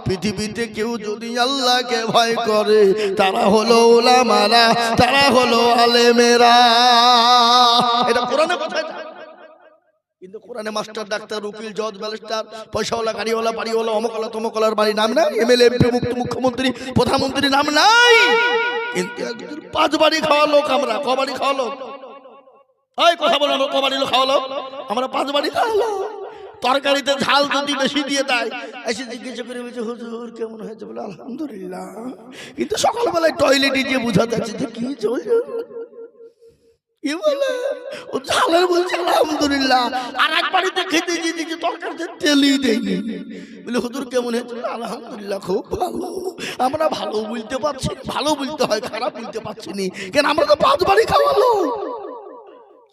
পৃথিবীতে কেউ যদি আল্লাহকে ভয় করে তারা হলো উলামারা, তারা হলো আলেমেরা। এটা কোরআনে কোথায়? কিন্তু কোরআনে মাস্টার, ডাক্তার, উকিল, জজ, ব্যারিস্টার, পয়সাওয়ালা, গাড়িওয়ালা, বাড়িওয়ালা, অমকলা তমকলার বাড়ি নাম নাই, MLA, MP, মুখ্যমন্ত্রী, প্রধানমন্ত্রী নাম নাই। কিন্তু 5 বাড়ি খাওয়া লোক আমরা। ক বাড়ি খাওয়া লোক? এই কথা বলো, ক বাড়ি খাওয়া লোক? আমরা 5 বাড়ি খাওয়া লোক। তরকারিতে ঝাল যদি বেশি দিয়ে দেয়, এসে জিজ্ঞাসা করে বলছে হুজুর কেমন হয়েছে? বলে আলহামদুলিল্লাহ। কিন্তু সকালবেলায় টয়লেটে গিয়ে বোঝা যাচ্ছে যে কি চলছে। কি বলে ও ঝালের বলছে আলহামদুলিল্লাহ, আর এক বাড়িতে খেতে গিয়ে দেখি তরকারিতে তেলই দেয়নি। বলে হুজুর কেমন হয়েছে? আলহামদুলিল্লাহ খুব ভালো। আমরা ভালো বলতে পারছি, ভালো বলতে হয়, খারাপ বলতে পারছি না, কেন আমরা তো 5 বাড়ি খাওয়ালো।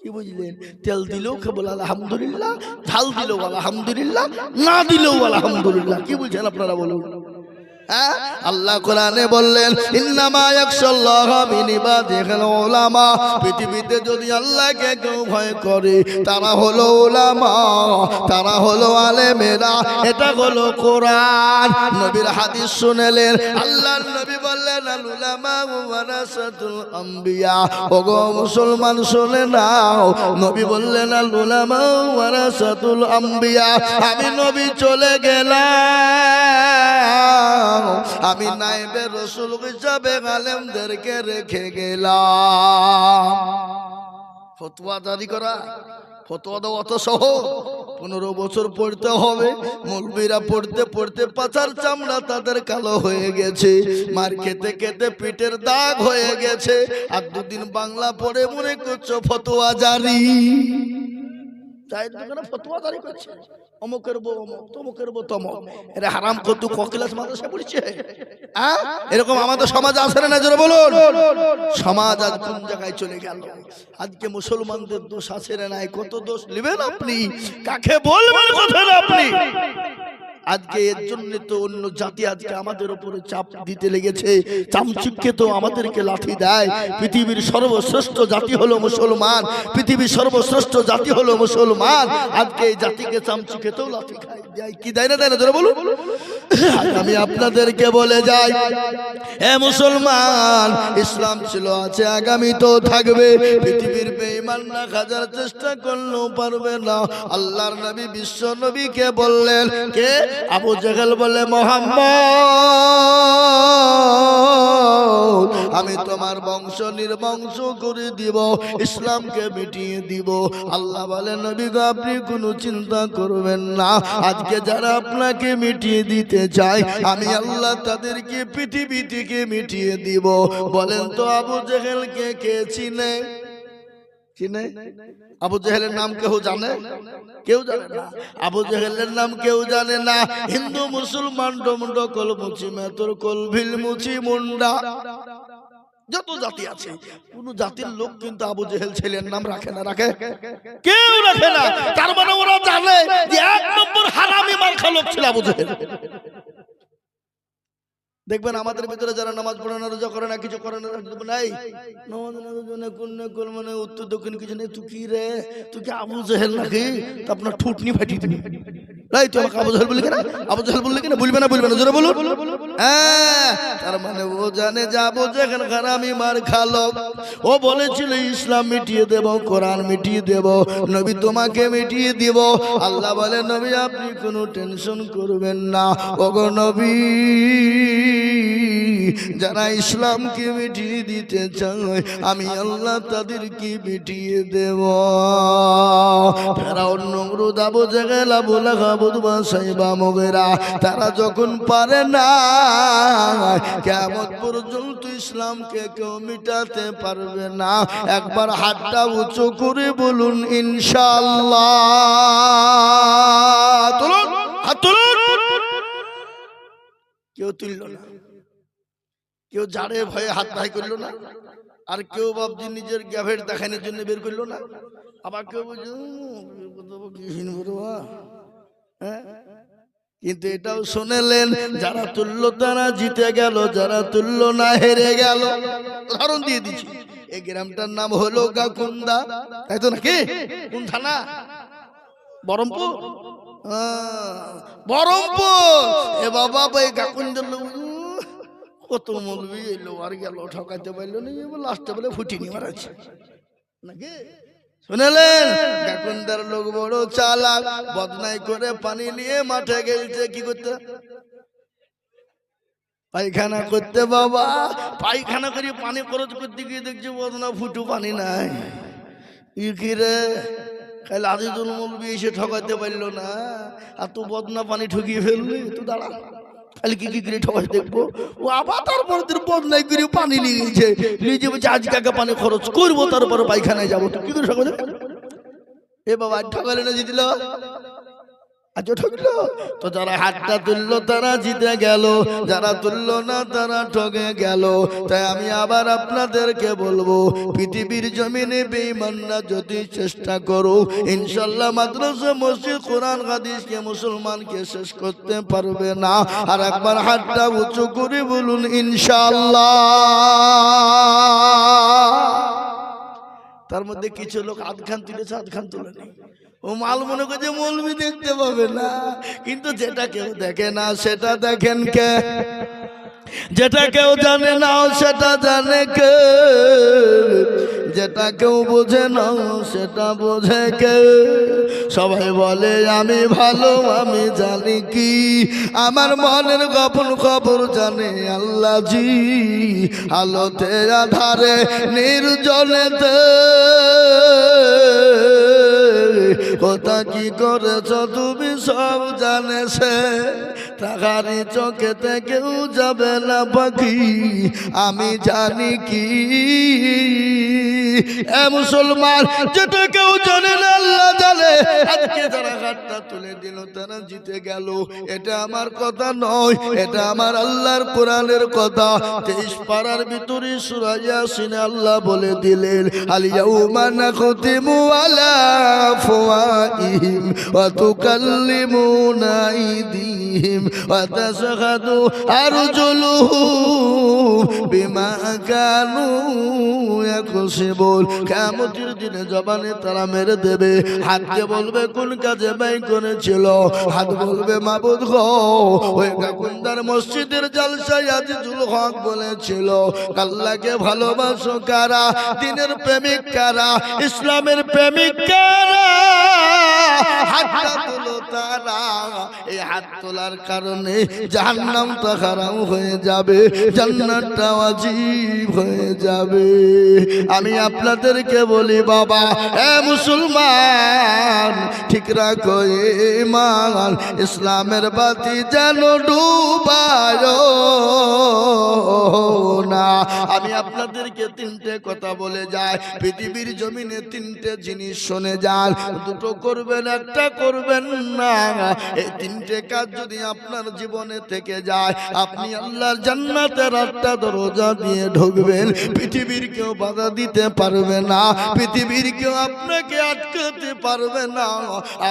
কি বুঝলেন? তেল দিলেও কেবল আলহামদুলিল্লাহ, ঝাল দিলেও আলহামদুলিল্লাহ, না দিলেও আলহামদুলিল্লাহ। কি বুঝছেন আপনারা বলুন? আল্লাহ কোরআনে বললেন ইন্নামা ইয়াখশাল্লাহ মিন ইবাদিহিল উলামা, পৃথিবীতে যদি আল্লাহকে কেউ ভয় করে তারা হলো উলামা, তারা হলো আলেমেরা। এটা হলো কোরআন। নবীর হাদিস শুনলেন, আল্লাহর নবী বললেন আল উলামা ওয়ারাসাতুল আম্বিয়া। ওগো মুসলমান শুনে নাও, নবী বললেন আল উলামা ওয়ারাসাতুল আম্বিয়া। আমি নবী চলে গেলাম, আমি নায়েবে রাসূল হিসাবে আলেমদেরকে রেখে গেলাম। ফতোয়া জারি করা, ফতোয়া দেওয়া অত সহজ? 15 বছর পড়তে হবে। মৌলবীরা পড়তে পড়তে পাছার চামড়া তাদের কালো হয়ে গেছে, মার খেতে খেতে পিঠের দাগ হয়ে গেছে। আর 2 দিন বাংলা পড়ে মনে করছো ফতোয়া জারি। চায়ের দোকানে ফতোয়া জারি করছে, অমুকের বউ অমুক, তমুকের বউ তমুক। এরা হারাম কত ককিলাস মাদ্রাসা পড়ছে। এরকম আমাদের সমাজে আছে না? জোরে বলুন। সমাজ আজ কোন জায়গায় চলে গেল? আজকে মুসলমানদের দোষ আছে না নাই? কত দোষ নেবেন আপনি? কাকে বলবেন কথা আপনি? আজকে এর জন্য তো অন্য জাতি আজকে আমাদের উপরে চাপ দিতে লেগেছে। চামচিককে তো আমাদেরকে লাঠি দেয়। পৃথিবীর সর্বশ্রেষ্ঠ জাতি হলো মুসলমান, পৃথিবীর সর্বশ্রেষ্ঠ জাতি হলো মুসলমান। আজকে এই জাতিকে চামচিকে তো লাঠি খায়, দেয় কি দেয় না? দেয় না? জোরে বলুন। আমি আপনাদেরকে বলে যাই, হে মুসলমান, ইসলাম ছিল, আছে, আগামী তো থাকবে। পৃথিবীর বেঈমান না হাজার চেষ্টা করলেও পারবে না। আল্লাহর নবী বিশ্ব নবীকে বললেন, কে? আবু জেহেল বলে, মুহাম্মদ, আমি তোমার বংশ নির্বংশ করে দিব, ইসলামকে মিটিয়ে দিব। আল্লাহ বলে, নবী গো আপনি কোনো চিন্তা করবেন না, আজকে যারা আপনাকে মিটিয়ে দিতে চায় আমি আল্লাহ তাদেরকে পৃথিবী থেকে মিটিয়ে দিব। বলেন তো আবু জেহেলকে কে চিনে? চিনে? আবু জেহেলের নাম কেউ জানে? কেউ জানে না। আবু জেহেলের নাম কেউ জানে না। হিন্দু মুসলমান ডমড কল মুচি মেতর কল ভিল মুচি মুন্ডা, যত জাতি আছে কোন জাতির লোক কিন্তু আবু জেহেল ছেলের নাম রাখে না। রাখে? কেউ রাখে না। তার মানে ওরা জানে যে 1 নম্বর হারামি মার্কা লোক ছিল আবু জেহেল। দেখবেন আমাদের ভিতরে যারা নামাজ পড়ে না, রোজা করে না, কিছু করে না, নাই মানে উত্তর দক্ষিণ কিছু নেই। তুই কি রে? তুই কি আবু জেহেল নাকি? তো আপনার ঠুটনি ফাটিয়ে দিবি। তাই তুই আমাকে আবু জেহেল বললি কেন? আবু জেহেল বললি কেন? বলবে না? বলবে না? জোরে বলুন। হ্যাঁ, তার মানে ও জানে যে আবু জেহেল হারামি মার্কা লোক। ও বলেছিল ইসলাম মিটিয়ে দেব, কোরআন মিটিয়ে দেব, নবী তোমাকে মিটিয়ে দিব। আল্লাহ বলে, নবী আপনি কোনো টেনশন করবেন না। ওগো নবী, যারা ইসলামকে মিটিয়ে দিতে চায় আমি আল্লাহ তাদেরকে মিটিয়ে দেব। ফেরাউন, নমরুদ, আবু জেহেল, আবু লাহাব, উতবা, সাইবা, মুগীরা, তারা যখন পারে না, কিয়ামত পর্যন্ত ইসলামকে কেউ মিটাতে পারবে না। একবার হাতটা উঁচু করে বলুন ইনশাআল্লাহ। তুলুন, হাত তুলুন। কেউ তুলল না, কেউ জাড়ে ভয়ে হাত ভাই করলো না, আর কেউ ভাবছি নিজের গ্যাভেট দেখানোর জন্য বের করলো না। আবার কেউ বলছে কিন্তু এটাও শুনেলেন, যারা তুলল তারা জিতে গেল, যারা তুলল না হেরে গেল। উদাহরণ দিয়ে দিচ্ছি, এই গ্রামটার নাম হলো গাকুন্দা, তাই তো নাকি? কোন থানা? বহরমপুর। বহরমপুর। এ বাবা, এই গাকুন্দার লোক কত মৌলবি এলো আর গেল, ঠকাইতে পারলো না, লাস্টে বলে ফুটিনি মারাচ্ছে নাকি? শুনেলেন, গাকুন্দার লোক বড় চালাক, বদনাই করে পানি নিয়ে মাঠে গেলছে কি করতে? পায়খানা করতে। বাবা, পায়খানা করে পানি খরচ করতে গিয়ে দেখছি বদনা ফুটু পানি নাই। কি রে, কাল আজিজুল মৌলবি এসে ঠকাইতে পারলো না, আর তুই বদনা পানি ঠকিয়ে ফেললি। তুই দাঁড়া, তাহলে কি কি করে ঠকাস দেখবো। ও আবার তারপর দিন বদলাই করে পানি নিয়েছে, নিজে বলছে আজ কাকে পানি খরচ করবো, তারপরে পায়খানায় যাবো। তো কি করে ঠকাবে? এ বাবা ঠকালে না জিতল, আজ ঠকলো। তো যারা হাতটা তুললো তারা জিতে গেল, যারা তুললো না তারা ঠকে গেল। তাই আমি আবার আপনাদেরকে বলবো, পৃথিবীর জমিনে বেঈমানরা যদি চেষ্টা করো, ইনশাআল্লাহ মাদ্রাসা মসজিদ কোরআন হাদিসকে মুসলমানকে শেষ করতে পারবে না। আর একবার হাতটা উঁচু করে বলুন ইনশাআল্লাহ। তার মধ্যে কিছু লোক আধখান তুলেছে, আধখান তুলে নেই। ও মাল মনে করছে মৌলবি দেখতে পাবে না, কিন্তু যেটা কেউ দেখে না সেটা দেখেন কে? যেটা কেউ জানে না সেটা জানে কে? যেটা কেউ বোঝে না সেটা বোঝে কে? সবাই বলে আমি ভালো, আমি জানি কি, আমার মনের গোপন খবর জানে আল্লাহ জি। আলোতে আধারে নির্জনেতে কথা কি করেছ তুমি সব জানে সে, তাহারি চোখেতে কেউ যাবে না পাখি, আমি জানি কি। এ মুসলমান, যেটা কেউ জানে না আল্লাহ জানে। আজকে যারা হাতটা তুলে দিল তারা জিতে গেল। এটা আমার কথা নয়, এটা আমার আল্লাহর কোরআনের কথা। 23 পারার ভিতরে সূরা ইয়াসিনে আল্লাহ বলে দিলেন, আল ইয়াউমা নাখতিমু আলা আফওয়াহিহিম ওয়া তুকাল্লিমুনা আইদিহিম ওয়া তাশহাদু আরজুলুহুম বিমা কানু ইয়াকসিবুন। কিয়ামতের দিনে জবানে তারা মেরে দেবে, হাতকে বলবে কোন কাজে ব্যয় করেছিল, হাত বলবে মাবুদ গো ওই গাকুন্দার মসজিদের জলসায় আজিজুল হক বলেছিল আল্লাহকে ভালোবাসো কারা, দ্বীনের প্রেমিক কারা, ইসলামের প্রেমিক কারা, হাতটা তুলো তারা। এই হাত তোলার কারণে জাহান্নামটা হারাম হয়ে যাবে, জান্নাতটা ওয়াজিব হয়ে যাবে। আমি আপনাদেরকে বলি বাবা, এ মুসলমান, ঠিক রাখো ঈমান, ইসলামের বাতি যেন ডুবায় না। আমি আপনাদেরকে তিনটে কথা বলে যাই, পৃথিবীর জমিনে তিনটে জিনিস শুনে যান, দুটো করবেন একটা করবেন না। এই তিনটে কাজ যদি আপনার জীবনে থেকে যায়, আপনি আল্লাহর জান্নাতের একটা দরজা দিয়ে ঢুকবেন। পৃথিবীর কেউ বাধা দিতে পারবে না, পৃথিবীর কেউ আপনাকে আটকাতে পারবে না।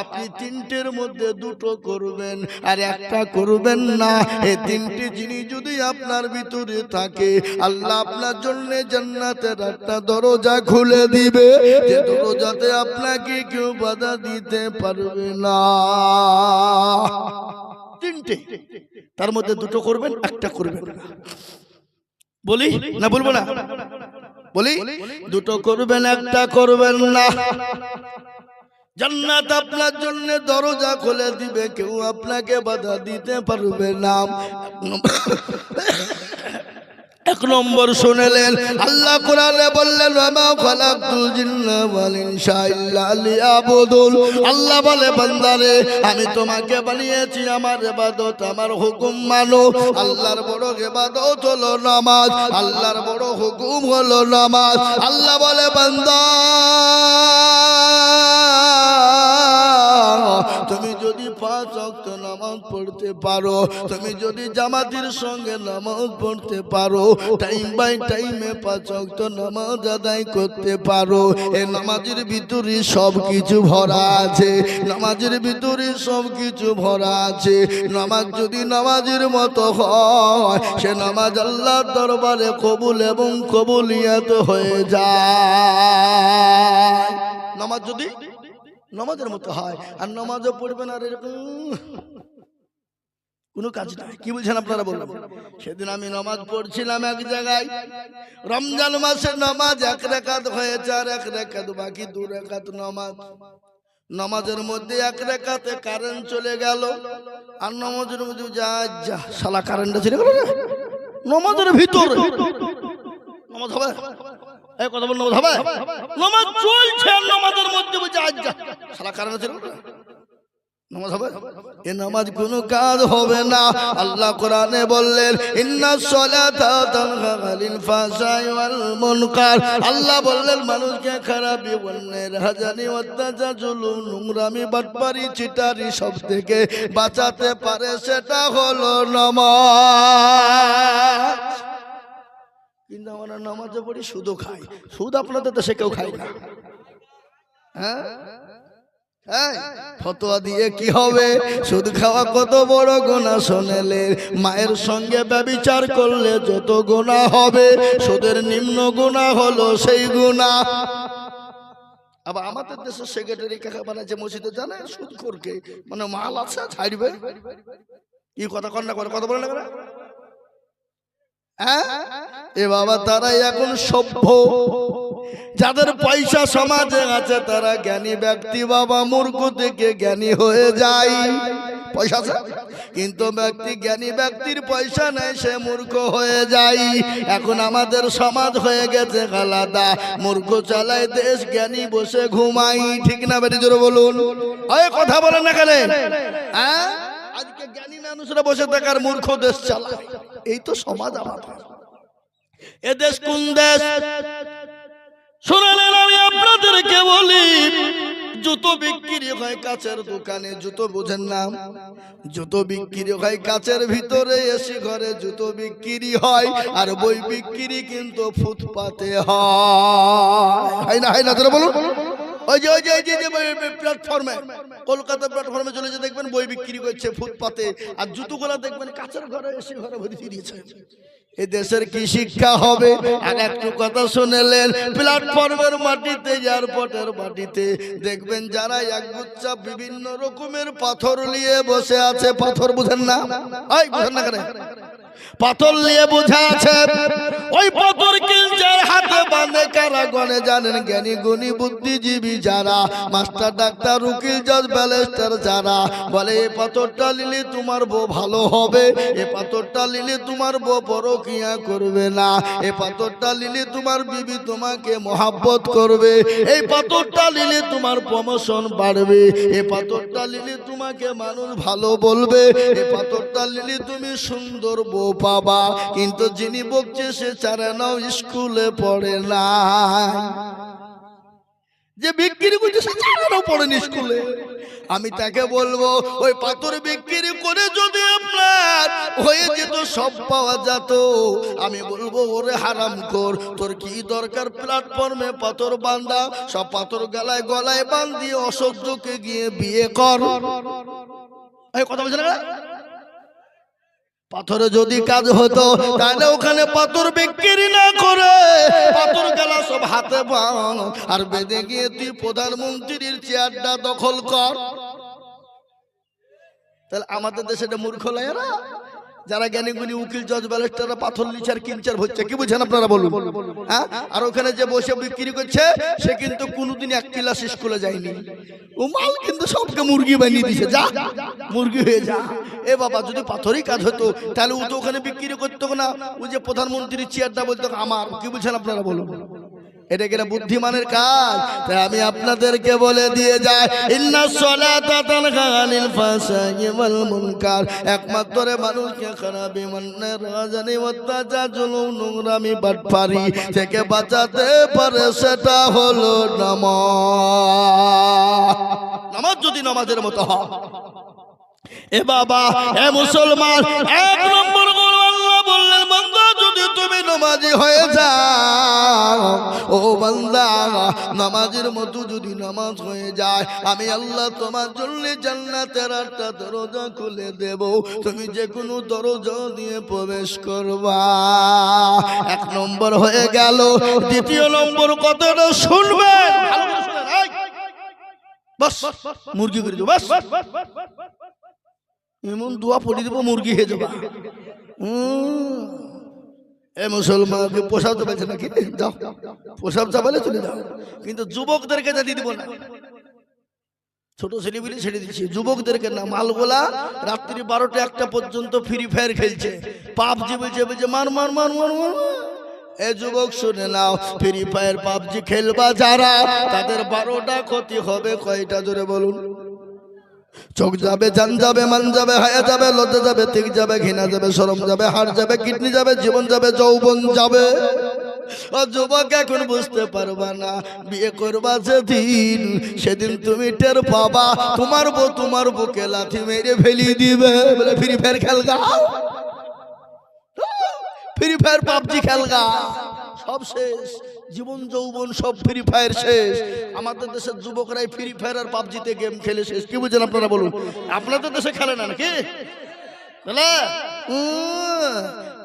আপনি তিনটের মধ্যে দুটো করবেন আর একটা করবেন না। এই তিনটি জিনিস যদি আপনার ভিতরে থাকে, আল্লাহ আপনার জন্য জান্নাতের একটা দরজা খুলে দিবে, যে দরজাতে আপনাকে কেউ বাধা দিতে পারবে না। তিনটে, তার মধ্যে দুটো করবেন একটা করবেন না। বলি না বলবো না? বলি, দুটো করবেন একটা করবেন না। জান্নাত আপনার জন্য দরজা খুলে দিবে, কেউ আপনাকে বাধা দিতে পারবে না। এক নম্বর শুনেলেন, আল্লাহ কোরআনে বললেন ওয়ামা খালাকতুল জিন্না ওয়াল ইনসা ইল্লা লিয়াবুদুন। আল্লাহ বলে বান্দারে, আমি তোমাকে বানিয়েছি আমার ইবাদত, আমার হুকুম মানো। আল্লাহর বড় ইবাদত হলো নামাজ, আল্লাহর বড় হুকুম হলো নামাজ। আল্লাহ বলে বান্দা, তুমি যদি 5 ওয়াক্ত নামাজ পড়তে পারো, তুমি যদি জামাতের সঙ্গে নামাজ পড়তে পারো, টাইম বাই টাইমে 5 ওয়াক্ত নামাজ আদায় করতে পারো, এই নামাজের ভিতরে সবকিছু ভরা আছে, নামাজের ভিতরে সবকিছু ভরা আছে। নামাজ যদি নামাজের মতো হয়, সে নামাজ আল্লাহর দরবারে কবুল এবং কবুলিয়াত হয়ে যায়। নামাজ যদি নামাজের মতো হয়, আর নামাজও পড়বেন আর এরকম কোনো কাজ নাই। কি বলছেন আপনারা বলবেন? সেদিন আমি নামাজ পড়ছিলাম এক জায়গায়, রমজান মাসে নামাজ 1 রাকাত হয়েছে আর 1 রাকাত বাকি, 2 রাকাত নামাজ। নামাজের মধ্যে 1 রাকাতে কারেন্ট চলে গেল, আর নামাজের মধ্যে যা যা শালা কারেন্টটা চলে গেল রে, নামাজের ভিতরে নামাজ হবে? এই কথা বল, নামাজ হবে? নামাজ চলছে, নামাজের মধ্যে বুঝে আজ যা শালা কারেন্ট চলে গেল, নামাজ হবে? এ নামাজ কোনো কাজ হবে না। আল্লাহ কোরআনে বললেন ইন্নাস সালাতা তানহা আনিল ফাহশাই ওয়াল মুনকার। আল্লাহ বললেন মানুষকে খারাপি, অন্যের হাজানি, অত্যাচার, জুলুম, নোংরামি, বাটপারি, চিটারি সব থেকে বাঁচাতে পারে, সেটা হলো নামাজ। কিন্তু আমরা নামাজে পড়ি সুদও খাই। সুদ আপনাদের দেশে কেউ খায় না? হ্যাঁ, ফতোয়া দিয়ে কি হবে? সুদ খাওয়া কত বড় গুনাহ শোনেলেন। মায়ের সঙ্গে ব্যভিচার করলে যত গুনাহ হবে, সুদের নিম্ন গুনাহ হলো সেই গুনাহ। আবার আমাদের দেশের সেক্রেটারি কাকা বানাচ্ছে মসজিদে, জানে সুদখোরকে, মানে মাল আছে ছাড়বে। কি কথা কন্যা করে কথা বলে না? এ বাবা, তারাই এখন সভ্য। যাদের পয়সা সমাজে আছে তারা জ্ঞানী ব্যক্তি বাবা, মূর্খ থেকে জ্ঞানী হয়ে যায়। পয়সা আছে কিন্তু ব্যক্তি, জ্ঞানী ব্যক্তির পয়সা নেই, সে মূর্খ হয়ে যায়। এখন আমাদের সমাজ হয়ে গেছে আলাদা, মূর্খ চালায় দেশ, জ্ঞানী বসে ঘুমাই। ঠিক না বেটি? জোরে বলুন। কথা বলেন না কেন? আজকে জ্ঞানী মানুষরা বসে থাকার মূর্খ দেশ চালায়। এই তো সমাজ আমাদের। এ দেশ কোন দেশ? শোনালেন আমি আপনাদেরকে বলি, জুতো বিক্রি হয় কাচের দোকানে। জুতো বুঝেন না? জুতো বিক্রি হয় কাচের ভিতরে, এসি ঘরে জুতো বিক্রি হয়। আর বই বিক্রি কিন্তু ফুটপাতে হয় না? হয় না? তোরা বলুন। ওই যে প্ল্যাটফর্মে, কলকাতা প্ল্যাটফর্মে চলে যে দেখবেন বই বিক্রি করছে ফুটপাতে, আর জুতোগুলা দেখবেন কাচের ঘরে, এসি ঘরে ভরে দিয়েছে। এ দেশের কি শিক্ষা হবে? আর একটু কথা শুনেলেন, প্ল্যাটফর্মের মাটিতে, এয়ারপোর্টের মাটিতে দেখবেন যারা একগুচ্ছা বিভিন্ন রকমের পাথর নিয়ে বসে আছে। পাথর বুঝেন না? বুঝেন না কেন? পাথর নিয়ে বোঝা আছে। ওই পাথর কিলচার হাতে বাঁধে কারা গনে জানেন? জ্ঞানী গুণী বুদ্ধিজীবী যারা, মাস্টার, ডাক্তার, উকিল, জজ, ব্যারিস্টার যারা বলে এই পাথরটা নিলে তোমার বউ ভালো হবে, এ পাথরটা নিলে তোমার বউ পরকিয়া করবে না, এ পাথরটা নিলে তোমার বিবি তোমাকে মহাব্বত করবে, এই পাথরটা নিলে তোমার প্রমোশন বাড়বে, এ পাথরটা নিলে তোমাকে মানুষ ভালো বলবে, এ পাথরটা নিলে তুমি সুন্দর বউ পাবা। কিন্তু যিনি বকছে সে চারে নাও স্কুলে পড়ে না, যে বিক্রি করছে সে চারে নাও পড়েনি স্কুলে। আমি তাকে বলবো ওই পাথর বিক্রি করে যদি আপনার হয়ে যেত সব পাওয়া যেত, আমি বলবো ওরে হারামখোর, তোর কি দরকার প্ল্যাটফর্মে পাথর বাঁধা? সব পাথর গলায় গলায় বাঁধি অসহ্যকে গিয়ে বিয়ে কর। কথা বলছে না? পাথরে যদি কাজ হতো তাহলে ওখানে পাথর বিক্রি না করে পাথর গেলা সব হাতে বাঁধ আর বেঁধে গিয়ে তুই প্রধানমন্ত্রীর চেয়ারটা দখল কর। তাহলে আমাদের দেশে মূর্খ লাইরা যারা জ্ঞানী গুণী উকিল, জজ, ব্যারিস্টাররা পাথর লিচার কিনচার হচ্ছে। কি বুঝছেন আপনারা বলুন? আর ওখানে যে বসে বিক্রি করছে সে কিন্তু কোনোদিন এক ক্লাস স্কুলে যায়নি, ও মাল কিন্তু সবকে মুরগি বানিয়ে দিছে, যা মুরগি হয়ে যা। এ বাবা, যদি পাথরই কাজ হতো তাহলে ও তো ওখানে বিক্রি করতো না, ও যে প্রধানমন্ত্রীর চেয়ারটা বলতো আমার। কি বুঝছেন আপনারা বলুন? এটা কি বুদ্ধিমানের কাজ? তাই আমি আপনাদেরকে বলে দিয়ে যাই, ইন্নাস সালাতা তানহা আনিল ফাহশাই ওয়াল মুনকার। একমাত্র মানুষকে খারাপ, অন্যের হাজানি, অত্যাচার, জুলুম, নোংরামি, বাটপারি থেকে বাঁচাতে পারে, সেটা হলো নামাজ। নামাজ যদি নামাজের মতো হয়, এ বাবা, এ মুসলমান, এক নম্বর গুণ আল্লাহ বললেন, বান্দা যদি তুমি নামাজি হয়ে যাও, ও বান্দা নামাজের মতো যদি নামাজ হয়ে যায়, আমি আল্লাহ তোমার জন্য জান্নাতের 8টা দরজা খুলে দেব, তুমি যে কোনো দরজা দিয়ে প্রবেশ করবা। এক নম্বর হয়ে গেল। দ্বিতীয় নম্বর কথাটা শুনবেন, বাস মুরগি করে দেবো, বাস এমন দোয়া পড়ি দেবো মুরগি হয়ে যাবা। এ মুসলমানকে পোশাক চাপাইছে নাকি? যাও পোশাক চাপালে চলে যাও, কিন্তু যুবকদেরকে যা দিয়ে দিব না। ছোট ছেলেগুলি ছেড়ে দিচ্ছে, যুবকদেরকে না। মালগোলা রাত্রি 12টা 1টা পর্যন্ত ফ্রি ফায়ার খেলছে, পাবজি বলছে মার মার মার মার মার। এ যুবক শুনে নাও, ফ্রি ফায়ার পাবজি খেলবা যারা, তাদের 12টা ক্ষতি হবে। কয়টা? জোরে বলুন। চোখ যাবে, জান যাবে, মান যাবে, হায়া যাবে, লজ্জা যাবে, তিক যাবে, ঘৃণা যাবে, শরম যাবে, হাড় যাবে, কিডনি যাবে, জীবন যাবে, যৌবন যাবে। ও যুবক, এখন বুঝতে পারবা না, বিয়ে করবা যেদিন, সেদিন তুমি টের পাবা তোমার বউ তোমার বুকে লাথি মেরে ফেলি দিবে। বলে ফ্রি ফায়ার খেলগা, ফ্রি ফায়ার পাবজি খেলগা, সব শেষ, জীবন যৌবন সব ফ্রি ফায়ার শেষ। আমাদের দেশের যুবকরাই ফ্রি ফায়ার আর পাবজিতে গেম খেলে শেষ। কি বুঝছেন আপনারা বলুন? আপনাদের দেশে খেলে না নাকি?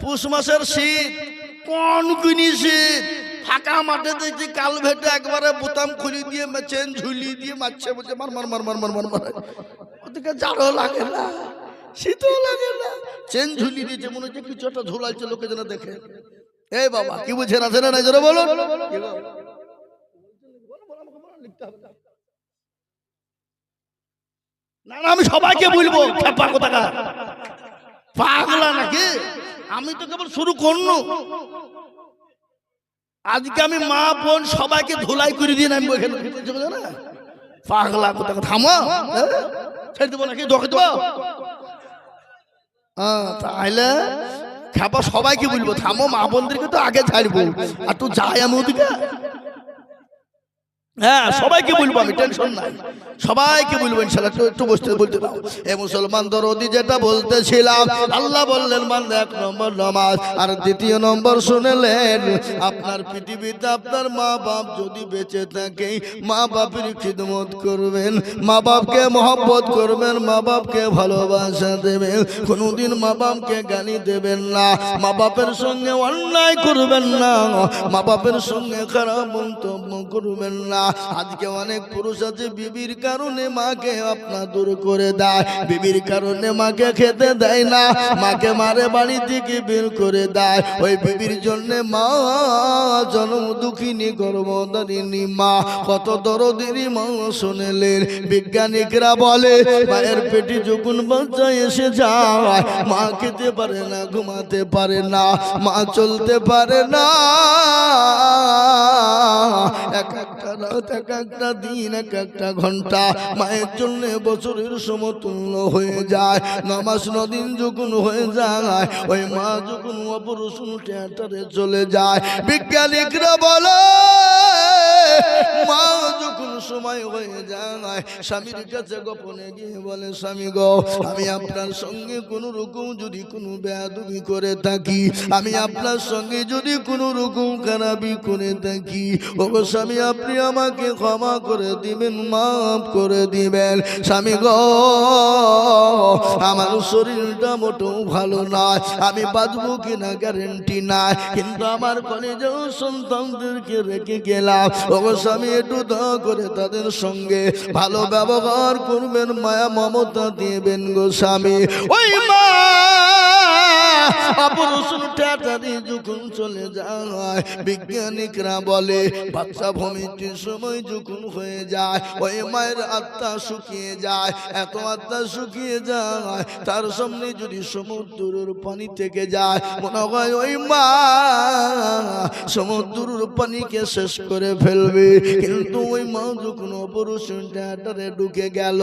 পুষ মাসের শীত, কোন কিনি শীত, ফাঁকা মাঠে দেখছি কাল ভেটে একবারে বোতাম খুলি দিয়ে চেন ঝুলি দিয়ে মারছে, বলছে মার মার মার মার মার মার মার। ওদিকে জাড়ও লাগে না, শীতও লাগে না, চেন ঝুলি দিয়েছে, মনে হচ্ছে কিছু একটা ঝুলাইছে, লোকে যেন দেখে। এই বাবা, কি বুঝছেন? আছে না নাই জোরে বলুন। না না, আমি সবাইকে বলবো, খেপা কোথাকার, পাগলা নাকি? আমি তো কেবল শুরু করলো, আজকে আমি মা বোন সবাইকে ধুলাই করে দিয়ে নামবো এখানে। পাগলা কোথাকার, থামো, ছেড়ে দেবো নাকি? দোকে দেবো? তাহলে খাবা সবাইকে বলবো থামো, মা বোনদেরকে তো আগে ছাড়বো, আর তো যাই আমি ওদিকে। হ্যাঁ, সবাইকে বলবো আমি, টেনশন নাই, সবাইকে বলবো ইনশাআল্লাহ। একটু বসতে বলতে দাও। এ মুসলমান দরদি, যেটা বলতেছিলাম, আল্লাহ বললেন বান্দা 1 নম্বর নামাজ, আর 2 নম্বর শুনলেন, আপনার পৃথিবীতে আপনার মা বাপ যদি বেঁচে থাকে, মা বাপের খিদমত করবেন, মা বাপকে মহব্বত করবেন, মা বাপকে ভালোবাসা দেবেন, কোনোদিন মা বাপকে গালি দেবেন না, মা বাপের সঙ্গে অন্যায় করবেন না, মা বাপের সঙ্গে খারাপ মন্তব্য করবেন না। আজকে অনেক পুরুষ আছে বিবির কারণে মাকে আপনার দূর করে দেয়, বিবির কারণে মাকে খেতে দেয় না, মাকে মারে বাড়ি থেকে বের করে দেয়। ওই বিবির জন্য মা জন্ম দুঃখিনী গর্ভধারিণী মা, কত দরদিনী মা শুনলেন। বিজ্ঞানিকরা বলে মায়ের পেটে যখন বাচ্চা এসে যায়, মা খেতে পারে না, ঘুমাতে পারে না, মা চলতে পারে না, এক একটা রাত, এক একটা দিন, এক একটা ঘন্টা মায়ের জন্য বছরের সমতুল্য হয়ে যায়। নামাজ নদিন যখন হয়ে যায়, ওই মা যখন অপারেশন থিয়েটারে চলে যায়, বিজ্ঞানিকরা বলে মা যখন সময় হয়ে যায়, স্বামীর কাছে গোপনে গিয়ে বলে, স্বামী গো, আমি আপনার সঙ্গে কোন রকম যদি কোনো বেয়াদবি করে থাকি, আমি আপনার সঙ্গে যদি কোনো রকম খারাপি করে থাকি, ও স্বামী আপনি আমাকে ক্ষমা করে দিবেন, মাফ করে দিবেন। স্বামী গো, আমার শরীরটা মোটেও ভালো নয়, আমি বাঁচবো কিনা গ্যারেন্টি নাই, কিন্তু আমার কলেজেও সন্তানদেরকে রেখে গেলাম, ও স্বামী একটু দয়া করে তাদের সঙ্গে ভালো ব্যবহার করবেন, মায়া মমতা দিবেন গো স্বামী। ওই মা অপারেশন থিয়েটারে যখন চলে যায়, বিজ্ঞানিকরা বলে বাচ্চা ভূমিষ্ঠির সময় যখন হয়ে যায়, ওই মায়ের আত্মা শুকিয়ে যায়, এত আত্মা শুকিয়ে যায়, তার সামনে যদি সমুদ্রের পানি থেকে যায়, মনে হয় ওই মা সমুদ্রের পানিকে শেষ করে ফেলবে। কিন্তু ওই মা যখন অপারেশন থিয়েটারে ঢুকে গেল,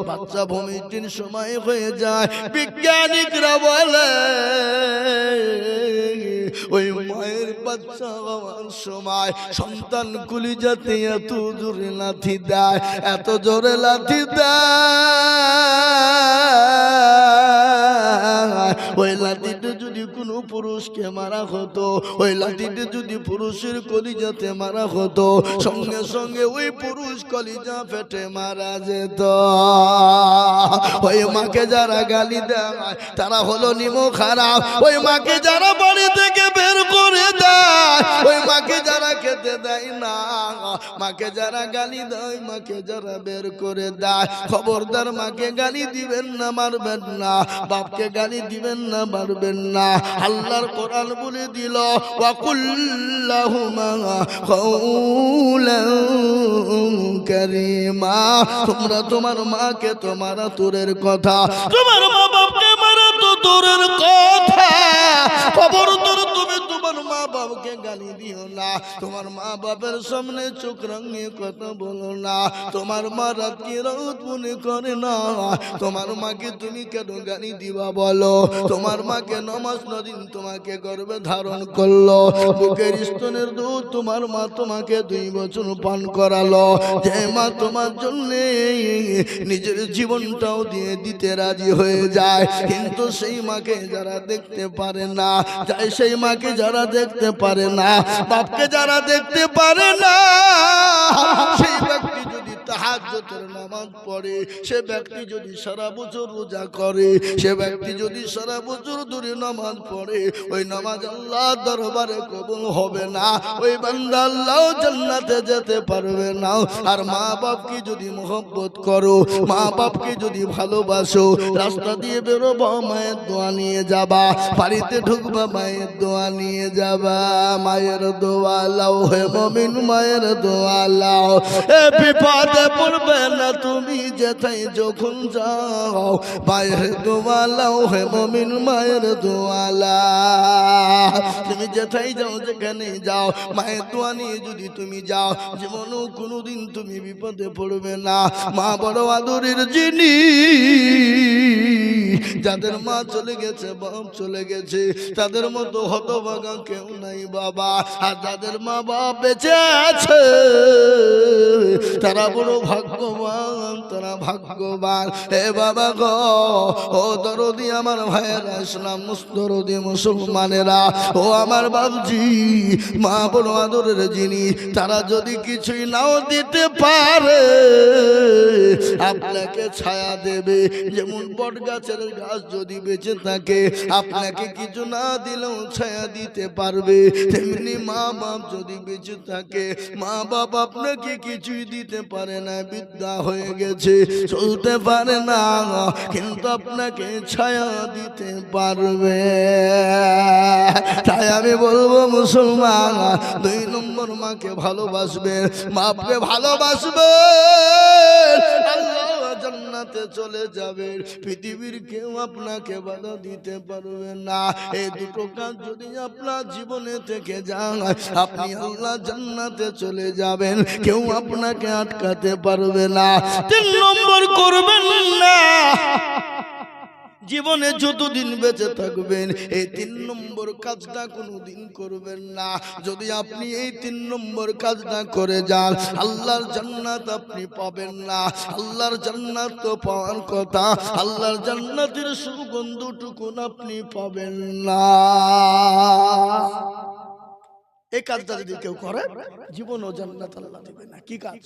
বাচ্চা ভূমিষ্ঠির সময় হয়ে যায়, বিজ্ঞানিকরা বলে ওই মায়ের বাচ্চা হওয়ার সময় সন্তান কলিজাতে এত জোরে লাথি দেয়, এত জোরে লাথি দেয়, ওই লাঠিতে যদি কোনো পুরুষকে মারা হতো, ওই লাঠিতে যদি পুরুষের কলিজাতে মারা হতো, সঙ্গে সঙ্গে ওই পুরুষ কলিজা ফেটে মারা যেত। ওই মাকে যারা গালি দেয় তারা হলো নিমো খারাপ, ওই মাকে যারা বাড়ি থেকে বের করে দেয়, ওই মাকে যারা খেতে দেয় না, মাকে যারা গালি দেয়, মাকে যারা বের করে দেয়, খবরদার মাকে গালি দিবেন না, মারবেন না, বাপকে গালি দিবেন না, মারবেন না। আল্লাহর কোরআন বলে দিল, ওয়াকুল্লাহুমা কাওলান কারীমা, তোমরা তোমার মাকে তো মারা দূরের কথা, তোমার মা বাপকে মারা তো দূরের কথা, খবরদার তুমি তোমার মা বাবাকে গালি দিও না, তোমার মা বাবার সামনে চোখ রাঙিয়ে কথা বলো না, তোমার মা রাত কি রাত মনে করে না, তোমার মাকে তুমি কেন গালি দিবা বলো? তোমার মাকে নামাজ নদিন তোমাকে গর্ভে ধারণ করলো, বুকের স্তনের দুধ তোমার মা তোমাকে 2 বছর পান করালো, যে মা তোমার জন্য নিজের জীবনটাও দিয়ে দিতে রাজি হয়ে যায়, কিন্তু সেই মাকে যারা দেখতে পারে না, তাই সেই মাকে যারা দেখতে পারে না, বাপকে যারা দেখতে পারে না, সেই ব্যক্তি যদি তাহাজ্জুদের নামাজ পড়ে, সে ব্যক্তি যদি সারা বছর রোজা করে, সে ব্যক্তি যদি সারা বছর ধরে নামাজ পড়ে, ওই নামাজ আল্লাহর দরবারে কবুল হবে না, ওই বান্দা আল্লাহ জান্নাতে যেতে পারবে না। আর মা বাপকে যদি মহব্বত করো, মা বাপকে যদি ভালোবাসো, রাস্তা দিয়ে বেরোবা মায়ের দোয়া নিয়ে যাবা, বাড়িতে ঢুকবা মায়ের দোয়া নিয়ে যাবা, মায়ের দোয়া লাও হে মুমিন, মায়ের দোয়া লাও, এ বিপদে পড়বে না তুমি যেথায় যখন যাও, মায়ের দোয়া লাও হে মুমিন, মায়ের দোয়া লাও, তুমি যেথায় যাও যেখানে যাও মায়ের দোয়া নিয়ে যদি তুমি যাও, জীবনেও কোনোদিন তুমি বিপদে পড়বে না। মা বড় আদরের জিনিস, যাদের মা চলে গেছে, বাপ চলে গেছে, তাদের মতো হতভাগা কেউ নাই বাবা, আর যাদের মা বাপ বেঁচে আছে তারা বড় ভাগ্যবান, তারা ভাগ্যবান। হে বাবা গো, ও দরদি আমার ভাইয়েরা, ইসলাম দরদি মুসলমানেরা, ও আমার বাবজি, মা বড় আদরের জিনিস, তারা যদি কিছুই নাও দিতে পারে, আপনাকে ছায়া দেবে। যেমন বট গাছের গাছ যদি বেঁচে থাকে, আপনাকে কিছু না দিলেও ছায়া দিতে পারবে, তেমনি মা বাপ যদি বেঁচে থাকে, মা বাপ আপনাকে কিছুই দিতে পারে না, বৃদ্ধা হয়ে গেছে, চলতে পারে না, কিন্তু আপনাকে ছায়া দিতে পারবে। তাই আমি বলবো মুসলমান, 2 নম্বর মাকে ভালোবাসবে, বাপকে ভালোবাসবে, আল্লাহ জান্নাতে চলে যাবে, পৃথিবীর কেউ আপনাকে বাধা দিতে পারবে না। এই দুটো কাজ যদি আপনার জীবনে থেকে যায়, আপনি আল্লাহ জান্নাতে চলে যাবেন, কেউ আপনাকে আটকাতে পারবে না। 3 নম্বর করবেন না, জীবনে যতদিন বেঁচে থাকবেন এই 3 নম্বর কাজটা কোনোদিন করবেন না। যদি আপনি এই 3 নম্বর কাজটা করে যান, আল্লাহর জান্নাত আপনি পাবেন না। আল্লাহর জান্নাত তো পাওয়ার কথা, আল্লাহর জান্নাতের সুগন্ধটুকু আপনি পাবেন না। এই কাজটা যদি কেউ করে, জীবন ও জান্নাত আল্লাহ দিবে না। কি কাজ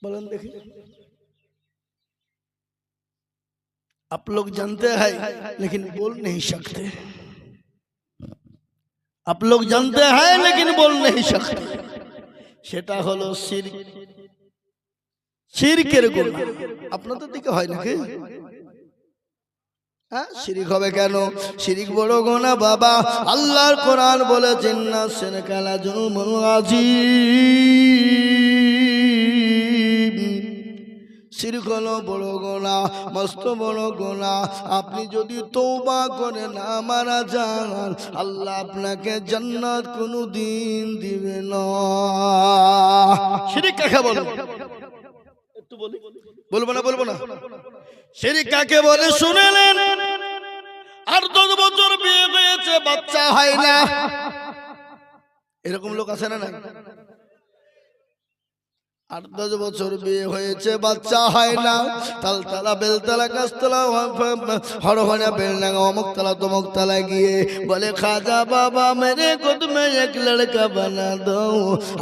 বলেন দেখি? आप लोग जानते हैं लेकिन बोल नहीं सकते, आप लोग जानते हैं लेकिन बोल नहीं सकते। সেটা হলো শিরক, শিরকের গুনাহ। আপনাদের দিকে হয় নাকি? হ্যাঁ, শিরক হবে কেন? শিরক বড় গুনাহ বাবা। আল্লাহর কোরআন বলেছেন না, শিরকা লাযুলমুল আযীম, শিরক হলো বড় গুনাহ, মস্ত বড় গুনাহ। আপনি যদি তওবা করে না মারা যান, আল্লাহ আপনাকে জান্নাত কোনোদিন দিবে না। শিরক কাকে বলে? একটু বলি, বলবো না? বলবো না। শিরক কাকে বলে শুনে নেন। 8-10 বছর বিয়ে হয়েছে, বাচ্চা হয় না, এরকম লোক আছে না? না, 8-10 বছর বিয়ে হয়েছে, বাচ্চা হয় না, তালতলা বেলতলা গাছতলা হরহরা বেলডাঙ্গা অমুকতলা তমুকতলা গিয়ে বলে, খাজা বাবা মেরে গোদ মে এক লড়কা বানা দো।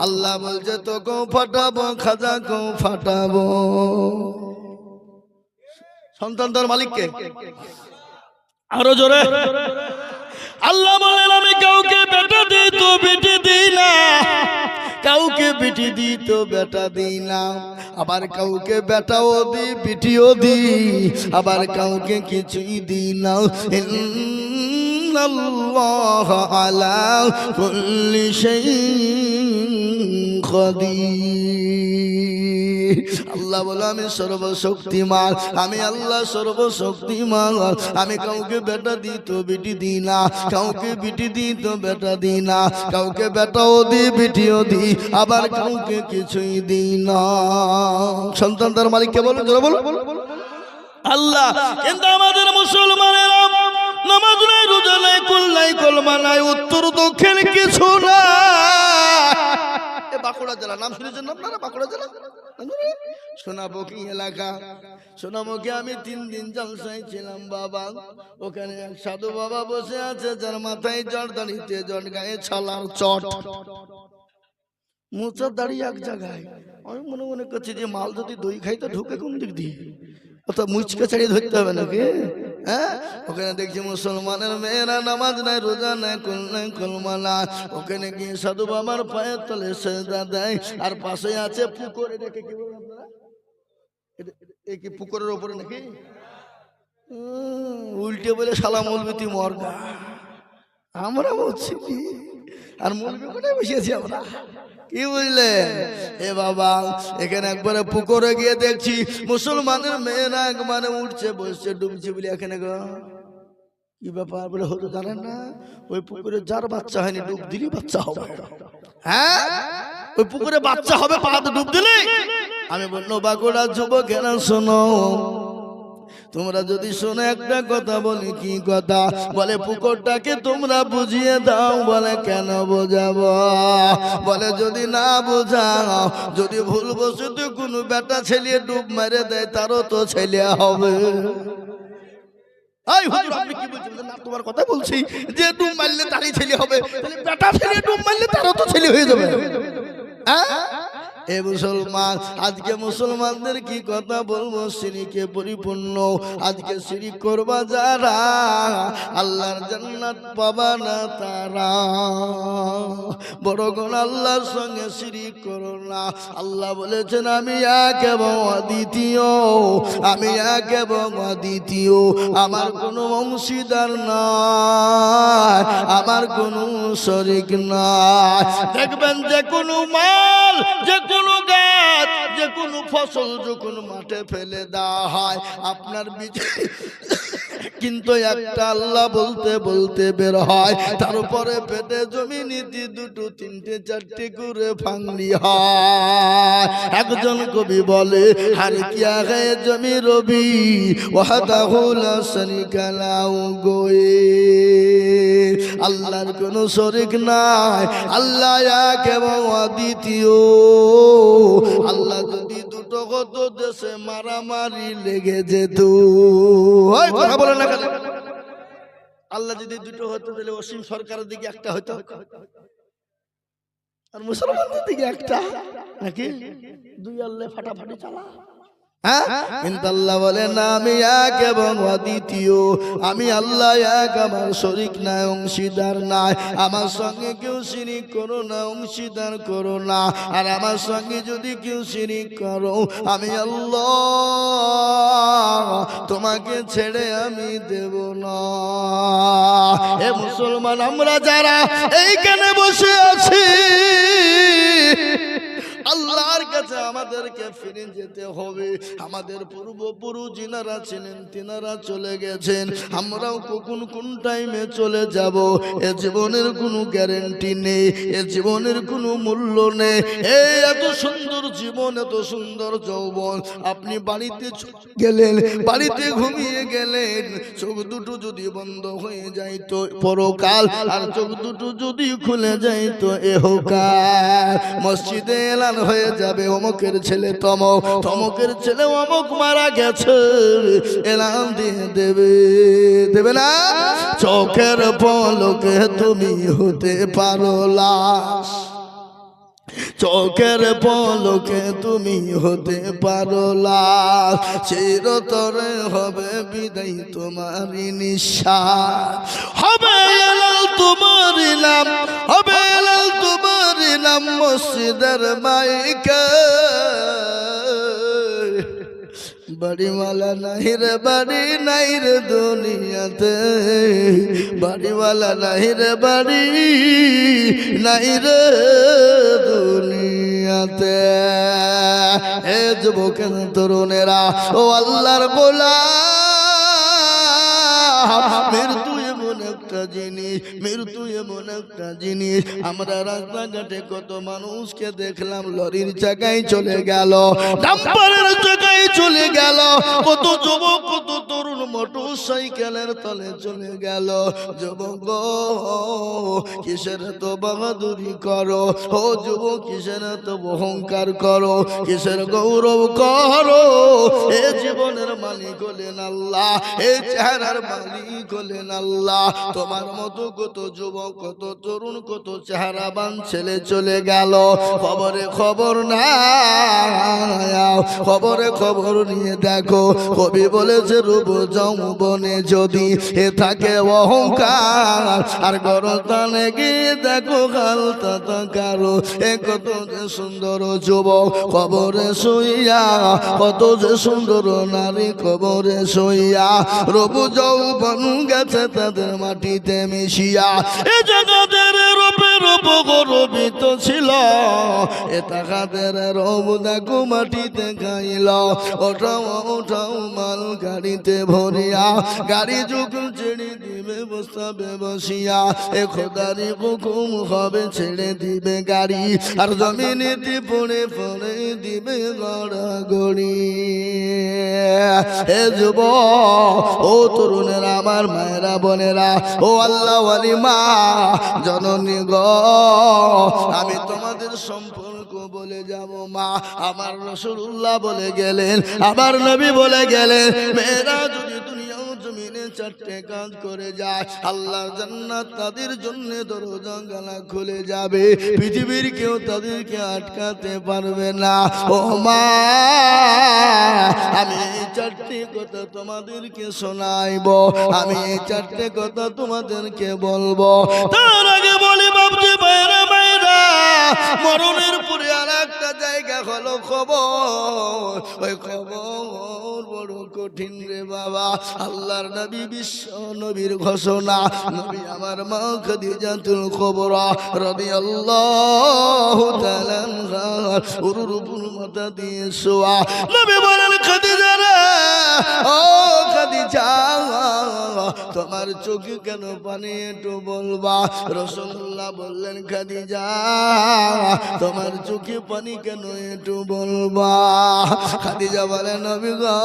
আল্লাহ বলছে তোকেও ফাটাবো, খাজাকেও ফাটাবো। সন্তান তার মালিককে আরো জোরে। আল্লাহ বলেন, আমি কাউকে বেটা দিই তো বেটি দিই না, কাউকে বেটি দিই তো বেটা দিই না, আবার কাউকে বেটাও দিই বিটিও দিই, আবার কাউকে কিছুই দিই না। ইন্নাল্লাহা আলা কুল্লি শাইইন কাদির। আল্লাহ বলে আমি সর্বশক্তিমান, আমি আল্লাহ সর্বশক্তিমান। আমি কাউকে বেটা দিই তো বেটি দিই না, কাউকে বেটি দিই তো বেটা দিই না, কাউকে বেটাও দিই বেটিও দিই, আবার কাউকে কিছুই দিই না। সন্তান তার মালিককে বলো, জোরে বলো আল্লাহ। কিন্তু আমাদের মুসলমানেরা নামাজ নাই, রোজা নাই, কুল নাই, কলমা নাই, উত্তর দক্ষিণ কিছু না। বাঁকুড়া জেলা নাম শুনেছেন আপনারা? বাঁকুড়া জেলা সোনামুখী এলাকা। সোনামুখী আমি 3 দিন জলসায় ছিলাম বাবা। ওখানে এক সাধু বাবা বসে আছে, যার মাথায় জট, দাড়িতে জট, গায়ে ছালার চট, মোচা দাড়ি এক জায়গায়। আমি মনে মনে করছি যে মাল যদি দই খাই তো ঢুকে কোন দিক দিয়ে, অর্থাৎ মুচকে ছাড়িয়ে ধরতে হবে নাকি? হ্যাঁ, ওখানে দেখছি মুসলমানের মেয়েরা নামাজ নাই, রোজা নাই, কুল নাই, কলমা নাই। ওখানে গিয়ে সাধু বাবার পায়ের তলে সেজদা দেয়, আর পাশে আছে পুকুর। এটাকে কি বলেন আপনারা? এই কি পুকুরের ওপরে নাকি? উল্টে বলে শালা মৌলবি মর্গা। আমরা বলছি কি, আর মৌলবি কোথায় বসেছি আমরা? কি বুঝলে এ বাবা? এখানে একবারে পুকুরে গিয়ে দেখছি মুসলমানের মেয়েরা একবারে উঠছে, বসছে, ডুবছে বলে। এখানে কি ব্যাপার বলে হতো জানেন না? ওই পুকুরে যার বাচ্চা হয়নি ডুব দিলি বাচ্চা হবে। হ্যাঁ, ওই পুকুরে বাচ্চা হবে পাহাড়ে ডুব দিলে। আমি বললো বাঁকুড়া যুবকেরা শোনো, তোমরা যদি শোনো একটা কথা বলি। কি কথা? বলে পুকুরটাকে তোমরা বুঝিয়ে দাও। বলে কেন বোঝাবো? বলে যদি না বোঝাও, যদি ভুল বসতে কোনো বেটা ছেলে ডুব মেরে দেয়, তারও তো ছেলে হবে। আপনি কি বলছেন? না, তোমার কথা বলছি যে ডুব মারলে তারই ছেলে হবে, বেটা ছেলে ডুব মারলে তারও তো ছেলে হয়ে যাবে। এ মুসলমান, আজকে মুসলমানদের কি কথা বলবো? শিরকে পরিপূর্ণ। আজকে শিরিক করবা যারা, আল্লাহর জান্নাত পাবা না তারা। বড় কোন আল্লাহর সঙ্গে শিরিক করো না। আল্লাহ বলেছেন আমি এক এবং অদ্বিতীয়, আমি এক এবং অদ্বিতীয়। আমার কোনো অংশীদার নাই, আমার কোনো শরীক নাই। দেখবেন যে কোনো মাল, যে কোনো গাছ, যে কোনো ফসল যখন মাঠে ফেলে দেওয়া হয়, আপনার বীজ কিন্তু একটা আল্লাহ বলতে বলতে বের হয়, তারপরে পেটে জমি নীতি 2, 3, 4 করে ফাংলি হয়। একজন কবি বলে হার কিয়া হে জমি রবি ওয়াহদাহু লা শারীকা লাহু গোয়ে। আল্লাহর কোনো শরীক নাই, আল্লাহ এক এবং অদ্বিতীয়। আল্লাহ যদি দুটো হতো দেশে মারামারি লেগে যেত। কথা বলে না, আল্লাহ যদি দুটো হতো তাহলে অসীম সরকারের দিকে একটা হতো, আর মুসলমানদের দিকে একটা, নাকি? 2 আল্লাহ ফাটাফাটি চালা। কিন্তু আল্লাহ বলেন না আমি এক এবং অদ্বিতীয়। আমি আল্লাহ এক, আমার শরীক নাই, অংশীদার নাই। আমার সঙ্গে কেউ শিরিক করো না, অংশীদার করো না। আর আমার সঙ্গে যদি কেউ শিরিক করো, আমি আল্লাহ তোমাকে ছেড়ে আমি দেব না। এ মুসলমান, আমরা যারা এইখানে বসে আছি, আল্লাহর কাছে আমাদেরকে ফিরে যেতে হবে। আমাদের পূর্বপুরুষ যিনারা ছিলেন তিনারা চলে গেছেন, আমরাও কখন কোন টাইমে চলে যাব এ জীবনের কোনো গ্যারান্টি নেই, এ জীবনের কোনো মূল্য নেই। এই এত সুন্দর জীবন, এত সুন্দর যৌবন, আপনি বাড়িতে গেলেন, বাড়িতে ঘুমিয়ে গেলেন, চোখ দুটো যদি বন্ধ হয়ে যায় তো পরকাল, আর চোখ দুটো যদি খুলে যায় তো এহকাল। মসজিদে এলান হয়ে যাবে অমুকের ছেলে তমক, তমকের ছেলে অমুক মারা গেছে, এলান দিয়ে দেবে, দেবে না? চোখের পলকে তুমি হতে পারো লাশ, চোখের পলকে তুমি হতে পারো লাশ। চিরতরে হবে বিদায় তোমারই নিঃশ্বাস, হবে এলাল তোমারই নাম, হবে এলাল তোমারই নাম মসজিদের মাইকে। বাড়িওয়ালা নাই রে বাড়ি নাই রে দুনিয়াতে, বাড়িওয়ালা নাই রে বাড়ি নাই রে দুনিয়াতে। হে যুবক তরুণেরা ও আল্লাহর গোলাম, মৃত্যু এমন একটা জিনিস, মৃত্যু এমন একটা জিনিস। আমরা রাস্তাঘাটে কত মানুষকে দেখলাম লরির চাকায় চলে গেল, ডাম্পারের চাকায় চলে গেল, কত যুবক কত তরুণ মোটর সাইকেলের তলে চলে গেল। যুবক কিসের তো বাহাদুরি করো, ও যুবক কিসের তো অহংকার করো, কিসের গৌরব করো? এ জীবনের মালিক হলেন আল্লাহ, এই চেহারার মালিক হলেন আল্লাহ। তোমার মতো কত যুবক কত তরুণ কত চেহারাবান ছেলে চলে গেল, খবরে খবর না, খবরে খবর নিয়ে দেখো। কবি বলেছে রূপ যৌবনে যদি এ থাকে অহংকার, আর গরদানে গিয়ে দেখো হালতা কারো। এ কত যে সুন্দর যুবক খবরে শুইয়া, কত যে সুন্দর নারী খবরে শুইয়া, রূপ যৌবন গেছে তাদের মাটিতে মিশিয়া। এ জগতের রূপে রূপ গর্বিত ছিল, এ তাকাদের রূপ দেখো মাটিতে খাইল। ওঠাও ওঠাও মাল গাড়িতে ভরিয়া, গাড়ি যখন ছেড়ে দিবে বসাবে বসিয়া। এ খোদারি হুকুম হবে ছেড়ে দিবে গাড়ি, আর জমিনেতে পড়ে পড়ে দিবে গড়াগড়ি। হে যুবক ও তরুণেরা আমার মায়েরা বোনেরা ও আল্লাহ ওয়ালি মা জননী গো, আমি তোমাদের সম্পর্ক বলে যাব মা। আমার রাসূলুল্লাহ বলে গেলেন, আমার নবী বলে গেলেন, মেয়েরা যদি দুনিয়া জমিনে চারটে কাজ করে যায়, আল্লাহর জান্নাত তাদের জন্য দরজা গালা খুলে যাবে, পৃথিবীর কেউ তাদেরকে আটকাতে পারবে না। ও মা, আমি এই চারটে কথা তোমাদেরকে শোনাইব, আমি এই চারটে কথা তোমাদেরকে বলবো। তার আগে বলি বাপজি বাইরা বাইরা, মরণের পরে আর একটা জায়গা হলো খবর। ওই খবর বড় কঠিন রে বাবা। আল্লাহর নবী বিশ্ব নবীর ঘোষণা, নবী আমার মা খাদিজাতুল কুবরা রাদিয়াল্লাহু তাআলা আনহা উরুর উপর মাথা দিয়ে শোয়া। নবী বলেন, খাদিজা রে ও খাদিজা, তোমার চোখে কেন পানি একটু বলবা? রাসূলুল্লাহ বললেন, খাদিজা তোমার চোখে পানি কেন একটু বলবা? খাদিজা বলে, নবী গো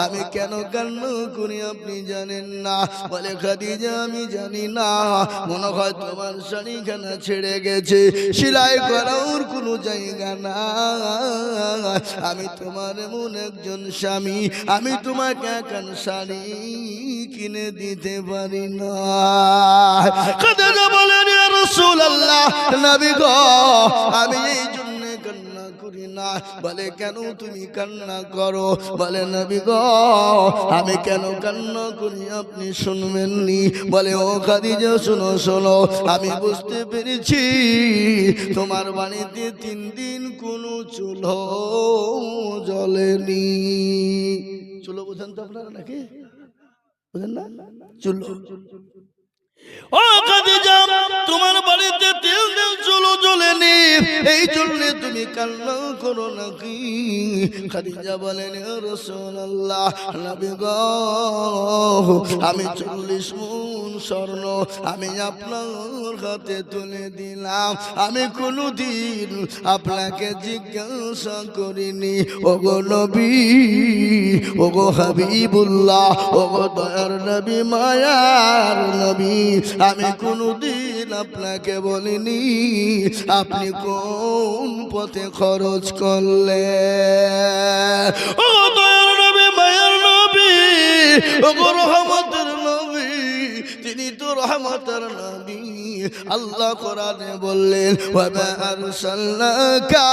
আমি কেন কান্না করি আপনি জানেন না? বলে, খাদিজা আমি জানি না, মনে হয় তোমার শাড়িখানা ছেড়ে গেছে, সেলাই করার কোনো জায়গা না। আমি তোমার এমন একজন স্বামী, আমি তোমাকে এখন শাড়ি কিনে দিতে পারি না। খাদিজা বলেন, ইয়া রাসূলুল্লাহ, নবী গো আমি এই জন্য কান্না করি না। বলে, কেন তুমি কান্না করো? বলে, নবী গো আমি কেন কান্না করি আপনি শুনবেননি? বলে, ও খাদিজা শোনো শোনো, আমি বুঝতে পেরেছি তোমার বাড়িতে 3 দিন কোনো চুলো জ্বলেনি। চুলো বোঝেন তো আপনারা নাকি? বুঝেন না? চুলো। ও খাদিজা তোমার বাড়িতে 3 দিন চুলো জ্বলেনি, এই জন্য তুমি কান্না করো নাকি? খাদিজা বলেন, ইয়া রাসূলুল্লাহ, নবী গো আমি 40 মণ স্বর্ণ আমি আপনার হাতে তুলে দিলাম, আমি কোনদিন আপনাকে জিজ্ঞাসা করিনি। ওগো নবী, ওগো হাবিবুল্লাহ, ওগো দয়ার নবী, মায়ার নবী, আমি কোনদিন আপনাকে বলিনি আপনি কোন পথে খরচ করলে। ও দয়ার নবী, মায়ার নবী, ওগো রহমতের নবী, তিনি তো রহমতের নবী। আল্লাহ কোরআনে বললেন, ওয়া মা আরসালনাকা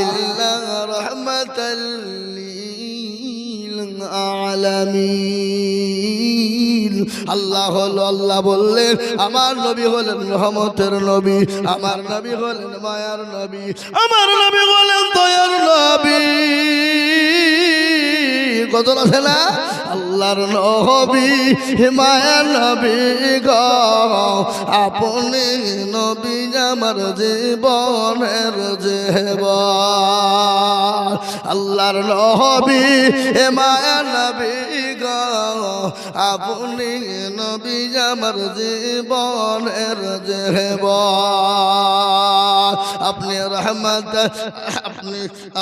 ইল্লা রাহমাতাল লিল আলামিন। আল্লাহ হলো, আল্লাহ বললেন আমার নবী হলেন রহমতের নবী, আমার নবী হলেন মায়ার নবী, আমার নবী হলেন দয়ার নবী। গজল আছে না? আল্লাহর নবী মায়া নবী গো আপনি নবী আমার জীবনের জীবন। আল্লাহর নবী মায়া নবী গো আপনি নবী আমার জীবনের জীবন। আপনি রহমত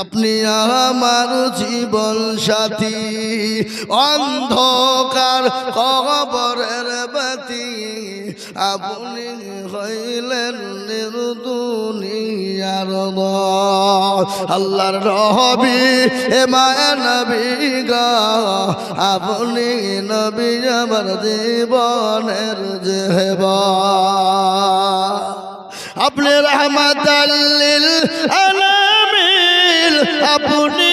আপনি আমার জীবন সাথী অন্ধকার কবরের বাতি আপনি হইলেন দুনিয়ার আল্লাহর নবী মায়া নবী গো আপনি নবী আমার জীবনের জীবন। আপনি রহমাতাল লিল আলামিন আপনি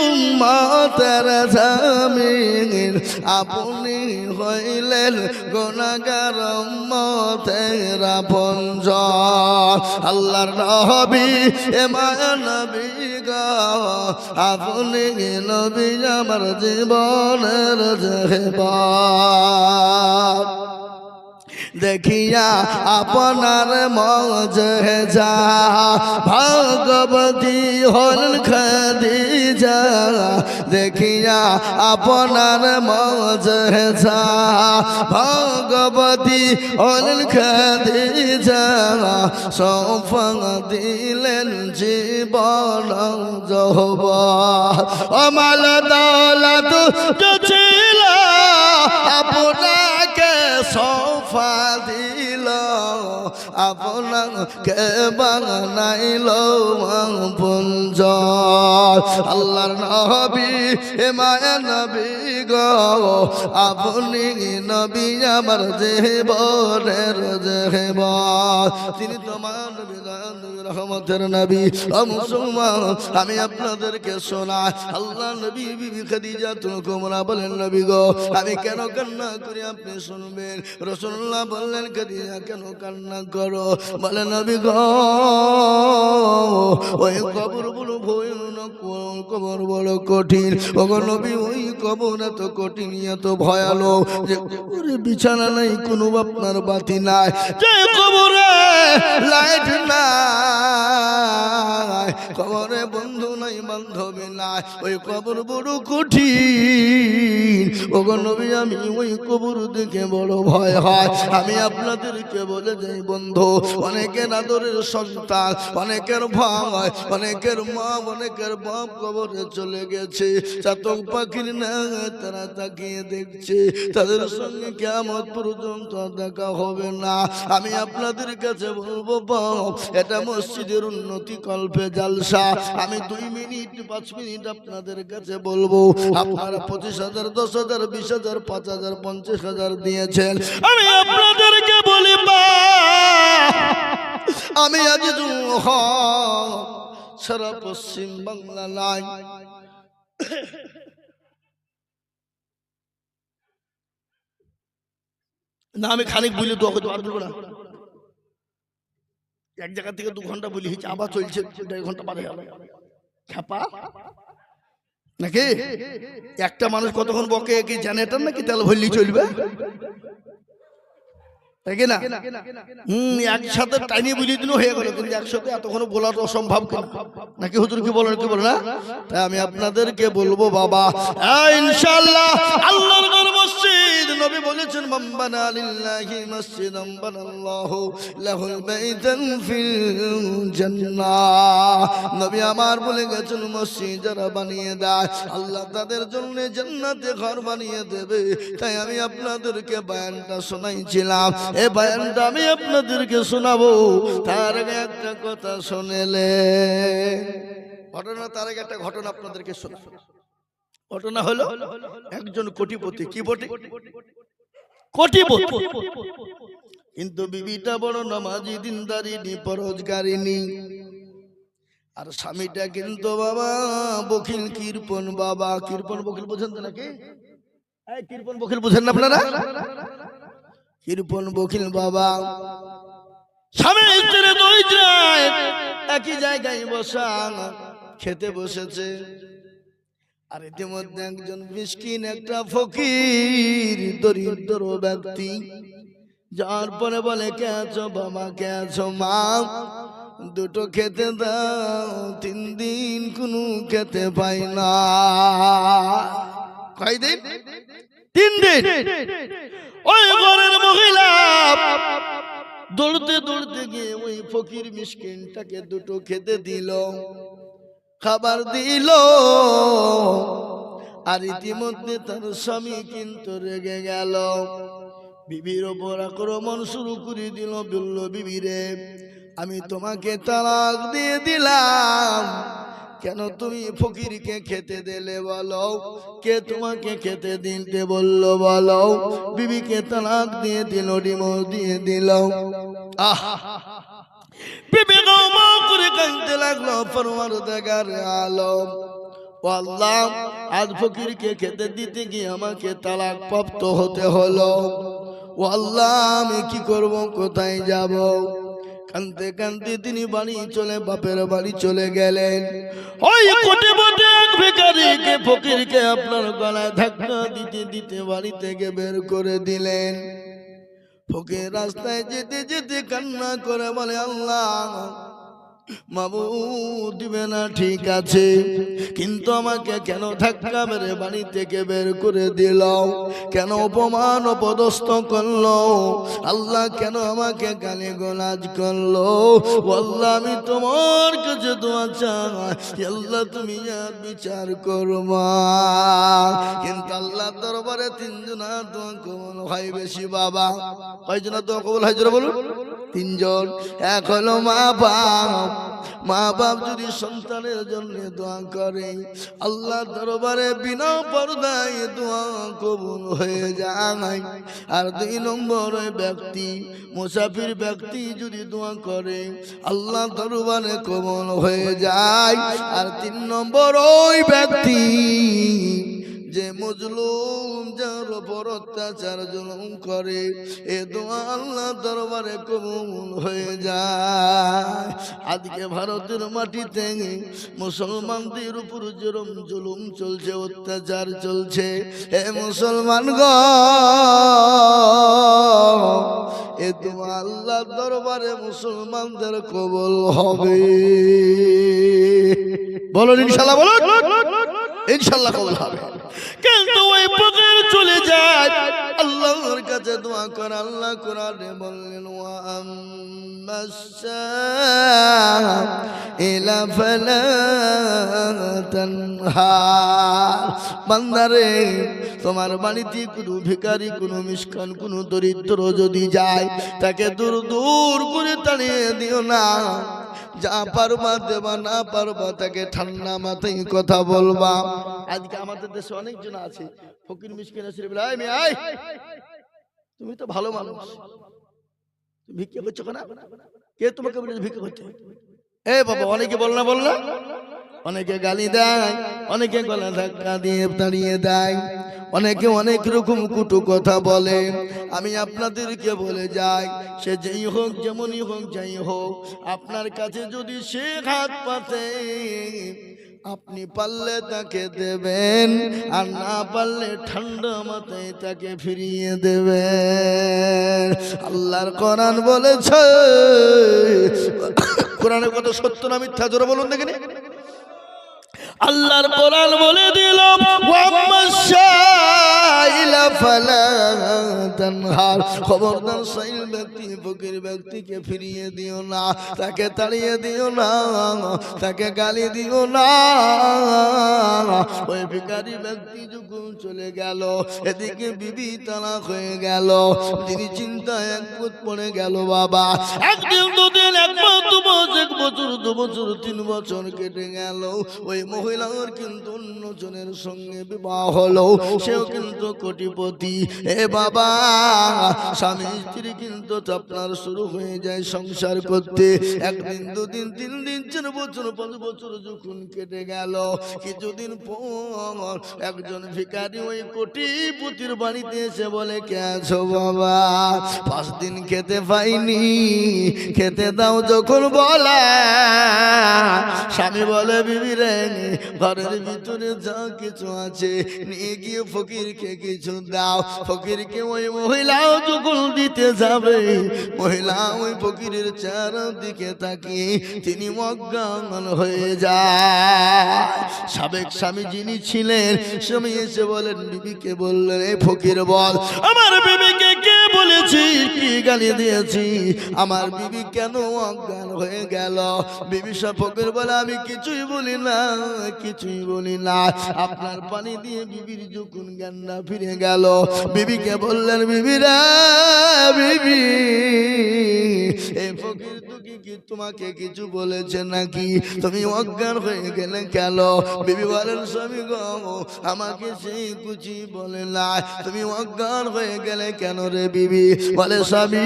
উম্মতের জামিন আপনি হইলেন গুনাহগার উম্মতের আপনজন। আল্লাহর নবী মায়া নবী গো আপনি নবী আমার জীবনের জীবন। দেখিয়া আপনার মজেজা ভগবতী হলেন খাদিজা দেখিয়া আপনার মজেজা ভগবতী হলেন খাদিজা সৌফান দিলেন জীবন যৌবন অমাল দৌলত ছিল আপনাকে সৌফা দিল আপনাকে বানাইল পুঞ্জ। আল্লাহর নবী মায়া নবী গো আপনি নবী আমার জীবনের জীবন। তিনি তোমার নবী রহমতের নবী মুসলমান আমি আপনাদেরকে শোনাই আল্লাহ নবী বিবি খাদিজাতুল কুবরা বলেন নবী গো আমি কেন কান্না করি আপনি শুনবেন। রাসূলুল্লাহ বললেন খাদিজা কেন কান্না করো? বলে নবী গো ওই কবর বড় ভয়ানক কবর বড় কঠিন। ওগো নবী ওই কবর এত কঠিন এত ভয়ানক যে কবরে বিছানা নাই কোনো আপনার বাতি নাই যে কবরে লাইট নাই কবরে বন্ধু নাই বান্ধবী নাই ওই কবর বড় কঠিন। ওগো নবী আমি ওই কবর দেখে বড় ভয় হয়। আমি আপনাদেরকে বলে যাই বন্ধু অনেকের আদরের সন্তান অনেকের ভাই অনেকের মা অনেকের বাপ কবরে চলে গেছে চাতক পাখির না তারা তাকিয়ে দেখছে তাদের সঙ্গে কিয়ামত পর্যন্ত দেখা হবে না। আমি আপনাদের কাছে বলবো বাপ এটা মসজিদের উন্নতি কল্পে জালসা। আমি 2 মিনিট 5 মিনিট আপনাদের কাছে বলবো আপনারা 25,000 10,000 20,000 5,000 50,000 দিয়েছেন। আমি আপনাদেরকে বলি আমি আজ সারা পশ্চিম বাংলা নাই না আমি খানিক বলি তো বলবো না এক জায়গা থেকে 2 ঘন্টা বলি আবার চলছে 1.5 ঘন্টা বাদে গেল খ্যাপা নাকি একটা মানুষ কতক্ষণ বকে কি জানে এটা নাকি তেল ভরলি চলবে তাই না? একসাথে টাইনি বুঝিয়ে দিন হয়ে গেল কিন্তু একসাথে এতক্ষণ বলার অসম্ভব নাকি হুজুর কি বলেন কি বলে না? তাই আমি আপনাদেরকে বলবো বাবা ইনশাআল্লাহ আল্লাহর ঘর মসজিদ নবী বলেছেন মান বানা লিল্লাহি মসজিদান বানাল্লাহু লাহুল বাইতান ফিল জান্নাহ। নবী আমার বলে গেছেন মসজিদ যারা বানিয়ে দেয় আল্লাহ তাদের জন্য জান্নাতে ঘর বানিয়ে দেবে। তাই আমি আপনাদেরকে বয়ানটা শোনাইছিলাম এই বয়ানটা আমি আপনাদেরকে শোনাবো তার আগে একটা কথা শুনেলে ঘটনা তার আগে একটা ঘটনা আপনাদেরকে শোনাবো। ঘটনা হলো একজন কোটিপতি কি কোটিপতি কিন্তু বিবিটা বড় নামাজি দিনদারিনী পরোজগারিনী আর স্বামীটা কিন্তু বাবা বকিল কৃপণ বাবা কৃপণ বকিল বোঝেন তো নাকি কৃপণ বকিল বোঝেন না আপনারা কৃপণ বকিল বাবা স্বামী স্ত্রী দুইজন একই জায়গায় বসা খেতে বসেছে আর ইতিমধ্যে একজন মিসকিন একটা ফকির দরিদ্র ব্যক্তি যার পরে বলে কে আছো বাবা, কে আছো মা, দুটো খেতে দাও। 3 দিন কোনো খেতে পাই না। কয়দিন? 3 দিন। ওই ঘরের মহিলা দৌড়তে দৌড়তে গিয়ে ওই ফকির মিসকিনটাকে দুটো খেতে দিল, খাবার দিল। আর ইতিমধ্যে তার স্বামী কিন্তু রেগে গেল, বিবির ওপর আক্রমণ শুরু করে দিল। বলল, বিবি রে, আমি তোমাকে তালাক দিয়ে দিলাম, কেন তুমি ফকিরকে খেতে দিলে বলো? কে তোমাকে খেতে দিতে বললো বলো? বিবিকে তালাক দিয়ে দিল, ডিভোর্স দিয়ে দিল। বিবি গমা করে কাঁদতে লাগলো, পরওয়ারদিগার আলম, ও আল্লাহ, আজ ফকিরকে খেতে দিতে গিয়ে আমাকে তালাক প্রাপ্ত হতে হলো। ও আল্লাহ, আমি কি করব, কোথায় যাব? কাঁদতে কাঁদতে তিনি বাড়ি চলে, বাপের বাড়ি চলে গেলেন। ওই কোটিপতি এক ভিখারিকে, ফকিরকে আপনার গলায় ধাক্কা দিতে দিতে বাড়ি থেকে বের করে দিলেন। ফকির রাস্তায় যেতে যেতে কান্না করে বলে, আল্লাহ মাবুদ, দিবে না ঠিক আছে, কিন্তু আমাকে কেন ধাক্কা মেরে বাড়ি থেকে বের করে দিল? কেন অপমান অপদস্থ করলো? আল্লাহ কেন আমাকে গালি গালাজ করলো? আল্লাহ, আমি তোমার কাছে দোয়া চাই, আল্লাহ তুমি আর বিচার করবা। কিন্তু আল্লাহ দরবারে 3 জনের দোয়া কবুল হয় বেশি বাবা। কয়জনের দোয়া কবুল হয় জোরে বলুন? 3 জন। এক হলো মা বাপ। মা বাপ যদি সন্তানের জন্য দোয়া করে, আল্লাহ দরবারে বিনা পর্দায় দোয়া কবুল হয়ে যায়। আর 2 নম্বর ওই ব্যক্তি, মুসাফির ব্যক্তি যদি দোয়া করে, আল্লাহ দরবারে কবুল হয়ে যায়। আর 3 নম্বর ওই ব্যক্তি যে মজলুম, যার উপর অত্যাচার জুলুম করে, এ দোয়া আল্লাহ দরবারে কবুল হয়ে যায়। আজকে ভারতের মাটিতে মুসলমানদের উপর যেরকম জুলুম চলছে, অত্যাচার চলছে, এ মুসলমান গো, এ দোয়া আল্লাহ দরবারে মুসলমানদের কবুল হবে। বলুন ইনশাআল্লাহ, বলুন ইনশাআল্লাহ কবুল হবে। কিন্তু ওই ফকির চলে যায় আল্লাহর কাছে দোয়া করে। আল্লাহ কোরআনে বললেন, ওয়া আম্মাস-সাইলা ফালা তানহার। বান্দারে, তোমার বাড়িতে কোনো ভিখারি, কোনো মিসকিন, কোনো দরিদ্র যদি যায়, তাকে দূর দূর করে তাড়িয়ে দিও না। যা পারবা দেবা, না পারবা তাকে ঠান্ডা মাথায় কথা বলবা। আজকে আমাদের দেশে অনেকজন আছে, ফকির মিসকিন আছে, তুমি তো ভালো মানুষ, ভিক্ষা করছো কেন? কে তোমাকে বলে ভিক্ষা করছে? এ বাবা, অনেকে বল না, অনেকে গালি দেয়, অনেকে গলা ধাক্কা দিয়ে তাড়িয়ে দেয়, অনেকে অনেক রকম কুটু কথা বলে। আমি আপনাদেরকে বলে যাই, সে যেই হোক, যেমনই হোক, যাই হোক, আপনার কাছে যদি সে হাত পাতে, আপনি পারলে তাকে দেবেন, আর না পারলে ঠান্ডা মাথায় তাকে ফিরিয়ে দেবেন। আল্লাহর কোরআন বলেছে, কোরআনের কথা সত্য না মিথ্যা জোরে বলুন দেখিনি? আল্লাহর কোরআন বলে দিল, খবরদার সাইল ব্যক্তি, ফকির ব্যক্তিকে ফিরিয়ে দিও না, তাকে তাড়িয়ে দিও না, তাকে গালি দিও না। ওই ভিখারি ব্যক্তি যখন চলে গেল, এদিকে বিবি তালাক হয়ে গেল। তিনি চিন্তায় একমত পড়ে গেল, বাবা, 1 দিন 2 দিন, 1 মাস 2 মাস, 1 বছর 2 বছর 3 বছর কেটে গেল। ওই মহিলার কিন্তু অন্য জনের সঙ্গে বিবাহ হলো, সেও কিন্তু কোটিপতি। এ বাবা, স্বামী স্ত্রী কিন্তু আপনার শুরু হয়ে যায় সংসার করতে। 1 দিন 2 দিন 3 দিন 4 বছর 5 বছর যখন কেটে গেল, কিছুদিন পর একজন ভিখারি ওই কোটিপতির বাড়িতে এসে বলে, কে আছো বাবা? 5 দিন খেতে পাইনি, খেতে দাও। যখন বলে, স্বামী বলে বিবি রে ঘরের ভিতরে যা কিছু আছে নিয়ে গিয়ে ফকিরকে কিছু দাও। ফকিরকে ওই মহিলাও যখন দিতে যাবে, মহিলা ওই ফকিরের চারদিকে তাকিয়ে তিনি অজ্ঞান হয়ে যায়। সাবেক স্বামী যিনি ছিলেন স্বামী এসে বলেন বিবিকে, বললেন এই ফকির বল আমার বিবিকে কে বলেছি, কি গালি দিয়েছি, আমার বিবি কেন অজ্ঞান হয়ে গেল? বিবি সব ফকির বলে আমি কিছুই বলি না, কিছুই বলি না। আপনার পানি দিয়ে বিবির যখন জ্ঞানটা ফিরে গেল, বিবিকে বললেন বিবি রে বিবি এই ফকির তুই কি তোমাকে কিছু বলেছে নাকি, তুমি অজ্ঞান হয়ে গেলে কেন? বিবি বলেন স্বামী গো আমাকে সেই কিছু বলে না, তুমি অজ্ঞান হয়ে গেলে কেন রে বিবি? বলে স্বামী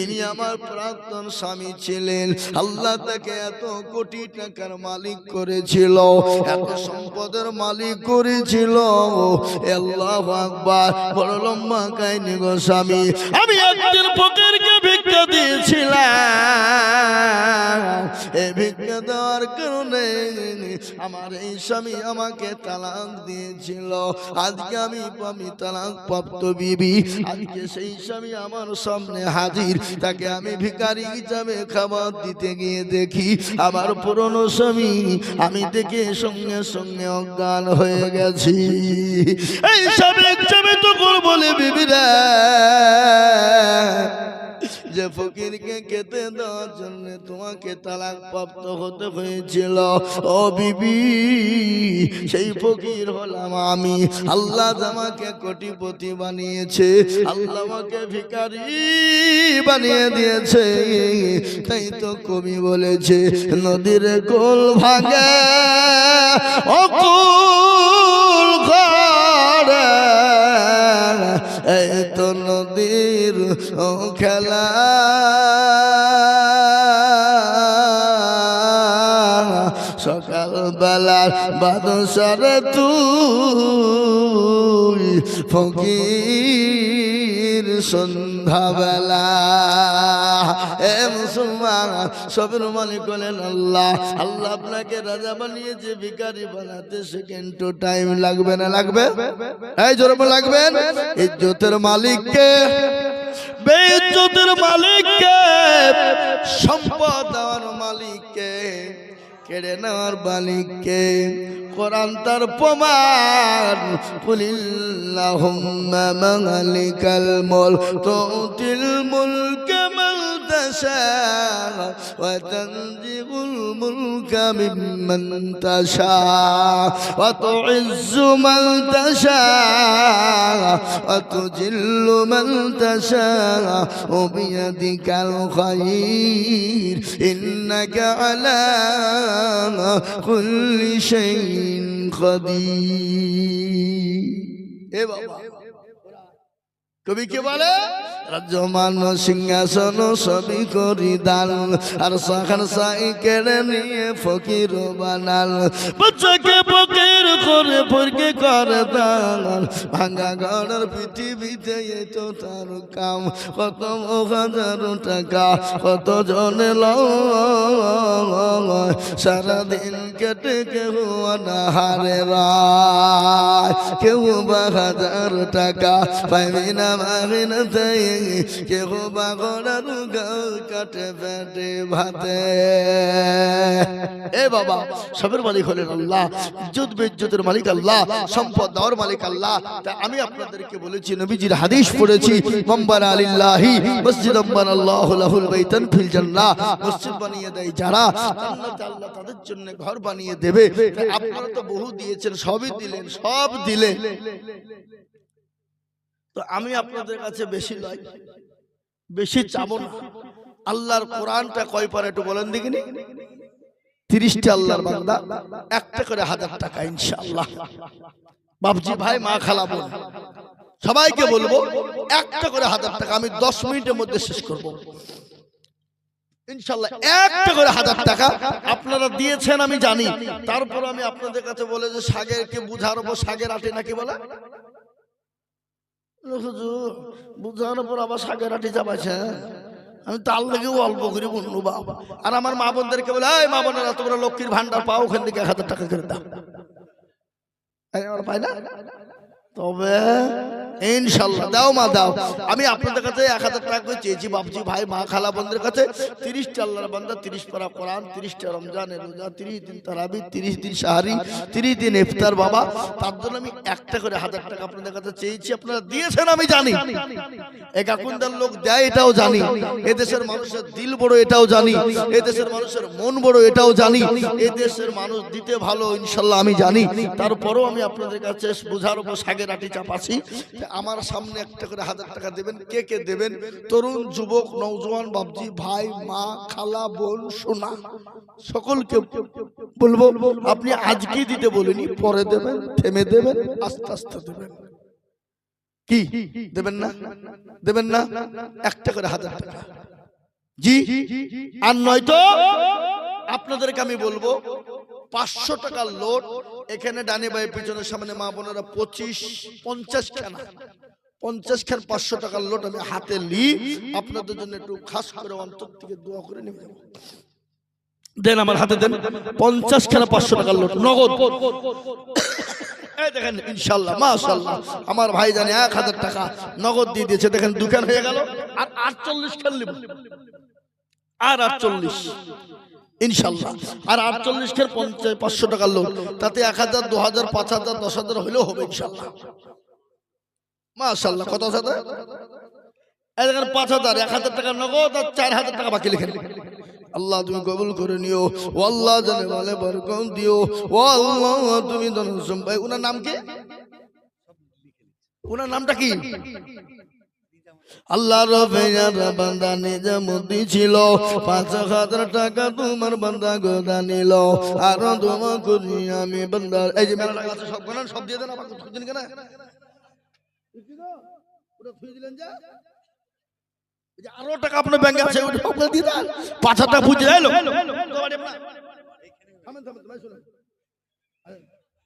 ইনি আমার প্রাক্তন স্বামী ছিলেন, আল্লাহ তাকে এত কোটি টাকার মালিক করেছিল, এত সম্পদের মালিক করেছিল। আল্লাহু আকবার, বড় লম্বা কাহিনী গো স্বামী। আমি একদিন ফকিরকে ভিক্ষা দিয়েছিলাম, এই ভিক্ষা দেওয়ার কারণে আমার এই স্বামী আমাকে তালাক দিয়েছিল। আজকে আমি তালাক প্রাপ্ত বিবি, আজকে সেই স্বামী আমার সামনে হাজির, তাকে আমি ভিখারি হিসাবে খাবার দিতে গিয়ে দেখি আমার পুরনো স্বামী, আমি দেখে সঙ্গে সঙ্গে অজ্ঞান হয়ে গেছি। এই স্বামী তো বলে বিবিরা যে ফকিরকে খেতে দেওয়ার জন্য তোমাকে তালাক প্রাপ্ত হতে হয়েছিল, ও বিবি সেই ফকির হলাম আমি। আল্লাহ আমাকে কোটিপতি বানিয়েছে, আল্লাহ আমাকে ভিখারি বানিয়ে দিয়েছে। তাই তো কবি বলেছে নদীর কোল ভাঙে অকুল ঘরে, এই তো নদীর খেলা সকাল বেলার বাদশারে তুই ফকির সন্ধ্যাবেলা। এ মুসলমান সবের মালিক হলেন আল্লাহ। আল্লাহ আপনাকে রাজা বানিয়েছে, ভিখারি বানাতে সেকেন্ড টু টাইম লাগবে না? লাগবে? এই জোরে লাগবেন। ইজ্জতের মালিককে, বেইজ্জতের মালিককে, সম্পদ দেওয়ার মালিককে, কেড়ে নেওয়ার মালিককে। কোরআন তার প্রমাণ, কুলিল্লাহুম্মা মালিকাল মুলক তুতিল মুলকা মান তাশা ওয়া তানজিউল মুলকা মিম্মান তাশা ওয়া তুইজ্জু মান তাশা ওয়া তুজিল্লু মান তাশা ওয়া বিয়াদিকাল খায়র ইন্নাকা আলা কুল্লি শাইইন কাদির। এ বাবা কবি কে বলে রাজ্যমান সিংহাসন সবই করি দান, আর সাখান সাই কেড়ে নিয়ে ফকির বানাল। বাচ্চাকে ফকির করে ফকির করে দান, ভাঙা ঘরের পৃথিবীতে তো তার কাম। কত হাজার টাকা কত জনে লয়, সারাদিন কেটে কেউ অনাহারে রায়, কেউ 1000 টাকা পাইবি না মাগিনা তাই, কেউ বা ঘোড়ার গাল কাটে পেটে ভাতে। এ বাবা সবের মালিক হলেন আল্লাহ, ইজ্জত বেইজ্জতের মালিক আল্লাহ, সম্পদ দেওয়ার মালিক আল্লাহ। তা আমি আপনাদেরকে বলেছি, নবীজির হাদিস পড়েছি, মাম্বারা আলিল্লাহি মসজিদাম বানাল্লাহু লাহুল বাইতান ফিল জান্নাহ। মসজিদ বানিয়ে দেয় যারা, জান্নাতে আল্লাহ তাদের জন্য ঘর বানিয়ে দেবে। আপনারা তো বহু দিয়েছেন, সবই দিলেন, সব দিলেন। তো আমি আপনাদের কাছে বেশি নয়, বেশি চাবো না। আল্লাহর কোরআনটা কয় পারা একটু বলেন দেখিনি? 30টা আল্লাহর বান্দা, একটা করে 1000 টাকা ইনশাআল্লাহ। বাপজি ভাই, মা খালা বোন সবাইকে বলবো একটা করে 1000 টাকা আমি 10 মিনিটের মধ্যে শেষ করব ইনশাআল্লাহ। একটা করে 1000 টাকা আপনারা দিয়েছেন আমি জানি, তারপর আমি আপনাদের কাছে বলে যে শাগেরকে বুঝারবো, শাগের আটে নাকি বলে বুঝানোর পর আবার শাগের আটি চাপাইছে। আমি তার লেগেও অল্প করে বলবো বাবা। আর আমার মা বোনদেরকে বলে, এই মা বোনেরা তোমরা লক্ষ্মীর ভান্ডার পাও, ওখান থেকে 1000 টাকা করে দাও। পাই না? তবে ইনশাল্লাহ দাও মা দাও। আমি আপনাদের কাছে 1000 টাকা করে চেয়েছি বাপজি ভাই মা খালা বোনদের কাছে। 30টা আল্লাহর বান্দা, 30 পারা কোরআন, 30টা রমজানের রোজা, 30 দিন তারাবি, 30 দিন সাহারি, 30 দিন ইফতার বাবা। তার জন্য আমি একটা করে 1000 টাকা আপনাদের কাছে চেয়েছি। আপনারা দিয়েছেন আমি জানি, এক আকুন্দার লোক দেয় এটাও জানি, এদেশের মানুষের দিল বড় এটাও জানি, এদেশের মানুষের মন বড় এটাও জানি, এদেশের মানুষ দিতে ভালো ইনশাল্লাহ আমি জানি। তারপরেও আমি আপনাদের কাছে বোঝার উপর সাগের আটি চাপাছি। আমার সামনে একটা করে 1000 টাকা দেবেন। কে কে দেবেন? তরুণ, যুবক, নওজোয়ান, বাপজি ভাই মা খালা বোন সোনা সকলকে বলবো, আপনি আজকেই দিতে বলিনি, পরে দেবেন, থেমে দেবেন, আস্তে আস্তে দেবেন। কি দেবেন না? দেবেন না? একটা করে 1000 টাকা জি। আর নয়তো আপনাদেরকে আমি বলবো 500 টাকার লোট এখানে ডানে বাই পিছনের সামনে মা বোনেরা 50 খানা 500 টাকার লোট আমি হাতে লি আপনাদের জন্য একটু খাস করে অন্তর থেকে দোয়া করে নিয়ে যাব। দেন আমার হাতে দেন 50 খানা 500 টাকার লোট নগদ। এই দেখেন ইনশাআল্লাহ মাশাআল্লাহ আমার ভাই জানে 1000 টাকা নগদ দিয়ে দিয়েছে। দেখেন দোকান হয়ে গেল। আর 48 খান নেব, আর 48 ইনশাআল্লাহ। আর 48 খের 500 টাকার লোট, তাতে 1000 2000 5000 10000 হলেও হবে ইনশাআল্লাহ মাশাআল্লাহ। কত আছে? এই দেখেন 5000 1000 টাকা নগদ আর 4000 টাকা বাকি লিখেন। আল্লাহ তুমি কবুল করে নিও, ও আল্লাহ জানে বলে বরকত দিও, ও আল্লাহ তুমি ধনসম্পদ। ভাই ওনার নাম কি? ওনার নামটা কি? আল্লাহ রবের বান্দা নিজামুদ্দিন ছিল, 5000 টাকা তোমার বান্দা গোদা নিল, আর দোয়া করি আমি বান্দার। এই যে মেলা টাকা আছে সব গণন সব দিয়ে দেন। আমাকে খুঁজছেন কেন? ওটা খুঁজে দিলেন যে আরো টাকা আপনার ব্যাংকে আছে, ওটা আপনার দিয়ে দেন। 5000 টাকা খুঁজে এলো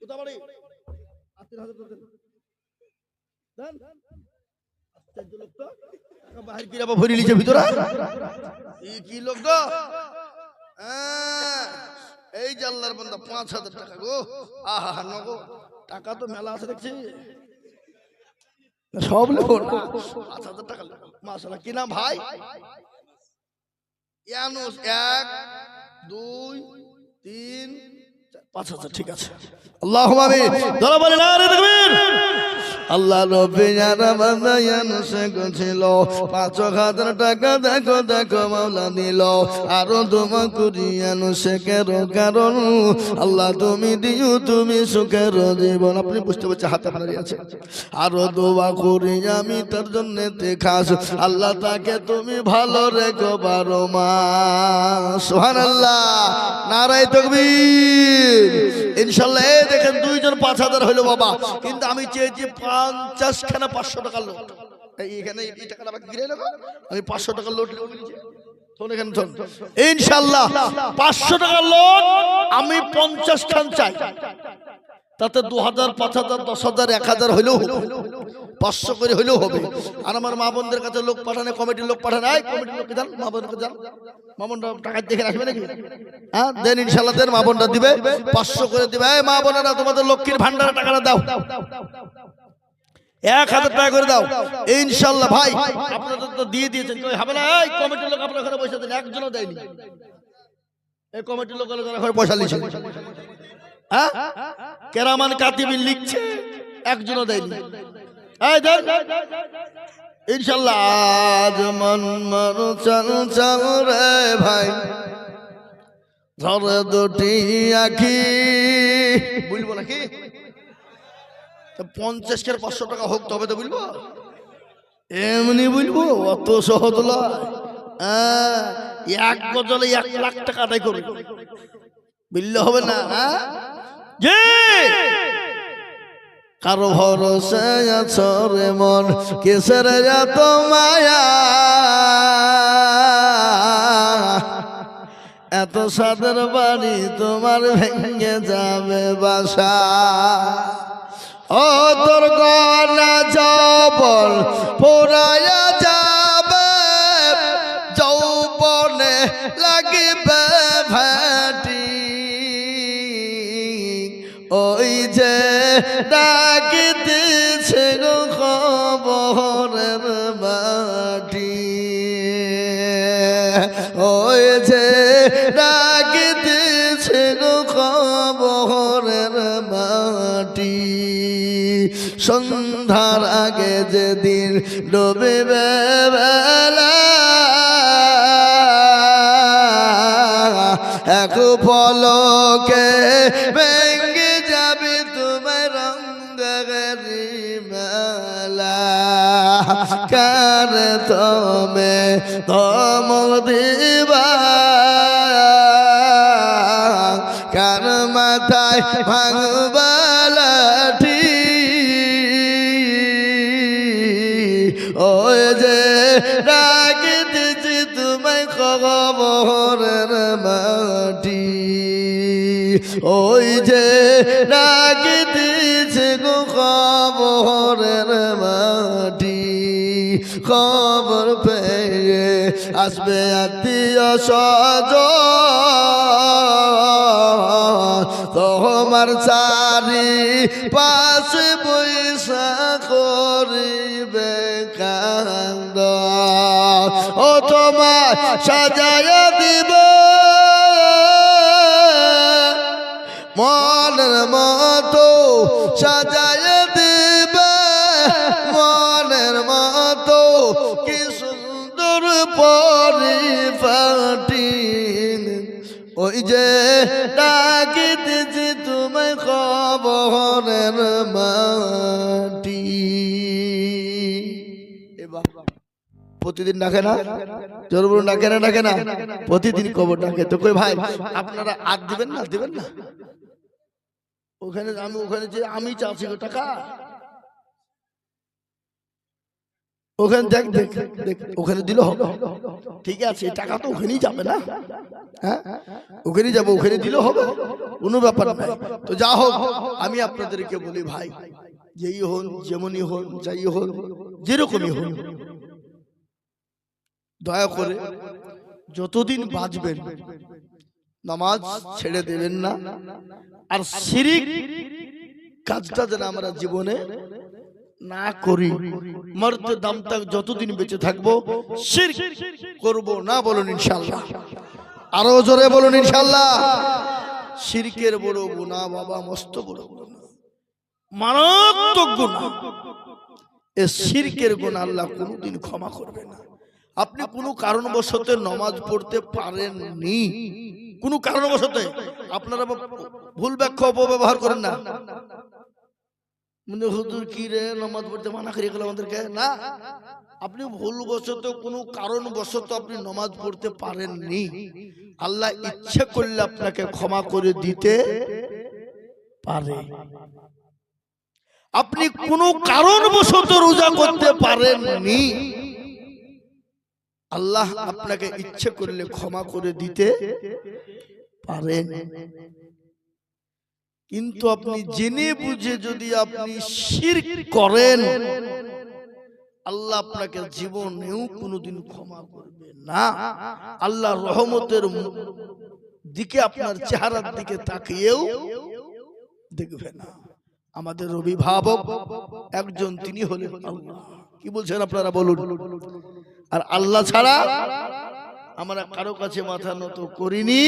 কোথা বাড়ি? 8000 দেন। লোক তো বাহির কি আবার ভরি লিছে ভিতরে কি লোক গো? এই যে আল্লাহর বান্দা 5000 টাকা গো। আহা নগো টাকা তো মেলা আছে দেখছি, সব লোক না 5000 টাকা মাশাআল্লাহ। কি নাম ভাই? ইয়ানুস। 1 2 3 5000 ঠিক আছে। আল্লাহুম্মা আমিন। ধরা বলেন নারে তাকবীর। আল্লাহ রব্বে যারা বান্দা ইয়ানুসে গছিল 5000 টাকা দেখো দেখো মাওলা দিল, আরো দোয়া করি ইয়ানুসে কেরো কারণ আল্লাহ তুমি দিও তুমি সুখের জীবন। আপনি বুঝতে পারছেন হাতে আপনারই আছে। আরো দোয়া করি আমি তার জন্য খাস আল্লাহ তাকে তুমি ভালো রেখো 12 মাস। সুবহানাল্লাহ নারায়ে তাকবীর। ইনশাআল্লাহ এই দেখেন দুইজন 5000 হলো বাবা, কিন্তু আমি চেয়েছি 50 খানা 500 টাকার লোট। এইখানে এই টাকাটা বাকি গিরে নেব আমি 500 টাকার লোট নিয়ে নিয়েছি। শোন এখানে শোন ইনশাআল্লাহ 500 টাকার লোট আমি 50 খান চাই, তাতে 2000 5000 10000 1000 হলেও হবে, 500 করে হলেও হবে। আর আমার মা বোনদের কাছে লোক পাঠানে, কমিটির লোক পাঠানে, এই কমিটির লোককে জান মা বোনকে জান, মা বোনরা টাকা দেখে রাখবে নাকি? হ্যাঁ দেন ইনশাআল্লাহ দেন, মা বোনরা দিবে 500 করে দিবে। এই মা বোনেরা তোমাদের লক্ষ্মীর ভান্ডারে টাকাটা দাও, 1000 টাকা করে দাও ইনশাআল্লাহ। ভাই আপনাদের তো দিয়ে দিয়েছেন, কই হবে না? এই কমিটির লোক আপনার ঘরে পয়সা দেন, একজনও দেয়নি। এই কমিটির লোক ঘরে পয়সা লিখছে, হ্যাঁ কেরামান কাতিবিন লিখছে, একজনও দেয়নি। এই দেন ইনশাআল্লাহ। আজ মন মন চল চল রে ভাই ধরে দুটি আখি, বলবো নাকি? 50 কে 500 টাকা হোক তবে তো বলবো, এমনি বলবো অত সহজ নয়। এক বছরে 1 লাখ টাকা আদায় করবে, বললে হবে না? জি কারো ভরসা আছো রে মন কিসের এত মায়া, এত সাদের বাড়ি তোমার ভেঙে যাবে বাসা, ও তোর গনা জবল পোড়ায়া যাবে, ডাকিতেছে গো কবরের মাটি ওই যে ডাকিতেছে গো কবরের মাটি সন্ধ্যার আগে যেদিন ডুবিবে বেলা এক পলকে ভেঙে যাবে তোমার রঙ্গেরি মেলা কার তুমি ধমক দিবা কার মাথায় ভাঙবা লাঠি ওই যে ডাকিতেছি তোমায় কবরের মাটি ওই যে ডাকিতেছি গো কবরের মাটি খবর পেয়ে আসবে আত্মীয় স্বজন তোমার চারি পাশে বৈশা করিবে কান্দ ও তোমার সাজায় দিব মনের মতো সাজায় দিবে মনের মতো কি সুন্দর পরিপাটি ওই যে ডাকিতেছি তোমায় কবরের মাটি প্রতিদিন ডাকে না জোর বলুন ডাকে না ডাকে না প্রতিদিন কবর ডাকে তো কই ভাই আপনারা আর দিবেন না দিবেন না ওখানে আমি ওখানে যে আমি চাচ্ছি টাকা ওখানে দেখ দেখ দেখ ওখানে দিল হবে ঠিক আছে টাকা তো ওখানেই যাবে না হ্যাঁ ওখানেই যাবো ওখানে দিল হবে কোনো ব্যাপার নাই তো যা হোক আমি আপনাদেরকে বলি ভাই যেই হন যেমনই হন যাই হন যেরকমই হন দয়া করে যতদিন বাঁচবেন নামাজ ছেড়ে দেবেন না আর শিরিক কাজটা যেন আমরা জীবনে না করি মরতে দম তক যতদিন বেঁচে থাকবো শিরক করব না বলুন ইনশাআল্লাহ আরো জোরে বলুন ইনশাআল্লাহ শিরকের বড় গুনাহ বাবা মস্ত বড় গুনাহ মারাত্মক গুনাহ এই শিরকের গুনাহ আল্লাহ কোনোদিন ক্ষমা করবে না আপনি কোনো কারণবশত নামাজ পড়তে পারেননি কোনো কারণবশত আপনারা ভুল ব্যাখ্যা অপব্যবহার করেন না মানে হুজুর কি রে নামাজ পড়তে মানা করে গেল আমাদেরকে না আপনি ভুলবশত কোনো কারণবশত আপনি নামাজ পড়তে পারেননি আল্লাহ ইচ্ছা করলে আপনাকে ক্ষমা করে দিতে পারে আপনি কোনো কারণবশত রোজা করতে পারেননি আল্লাহ আপনাকে ইচ্ছে করলে ক্ষমা করে দিতে পারেন কিন্তু আপনি জেনে বুঝে যদি আপনি শিরক করেন আল্লাহ আপনাকে জীবনেও কোনোদিন ক্ষমা করবে না আল্লাহ রহমতের দিকে আপনার চেহারার দিকে তাকিয়েও দেখবে না আমাদের অভিভাবক একজন তিনি হলেন আল্লাহ কি বলছেন আপনারা বলুন আর আল্লাহ ছাড়া আমরা কারো কাছে মাথা নত করিনি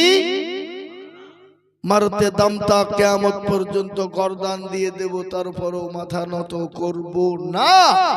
মারতে দম তক কিয়ামত পর্যন্ত গর্দান দিয়ে দেব তারপরও মাথা নত করব না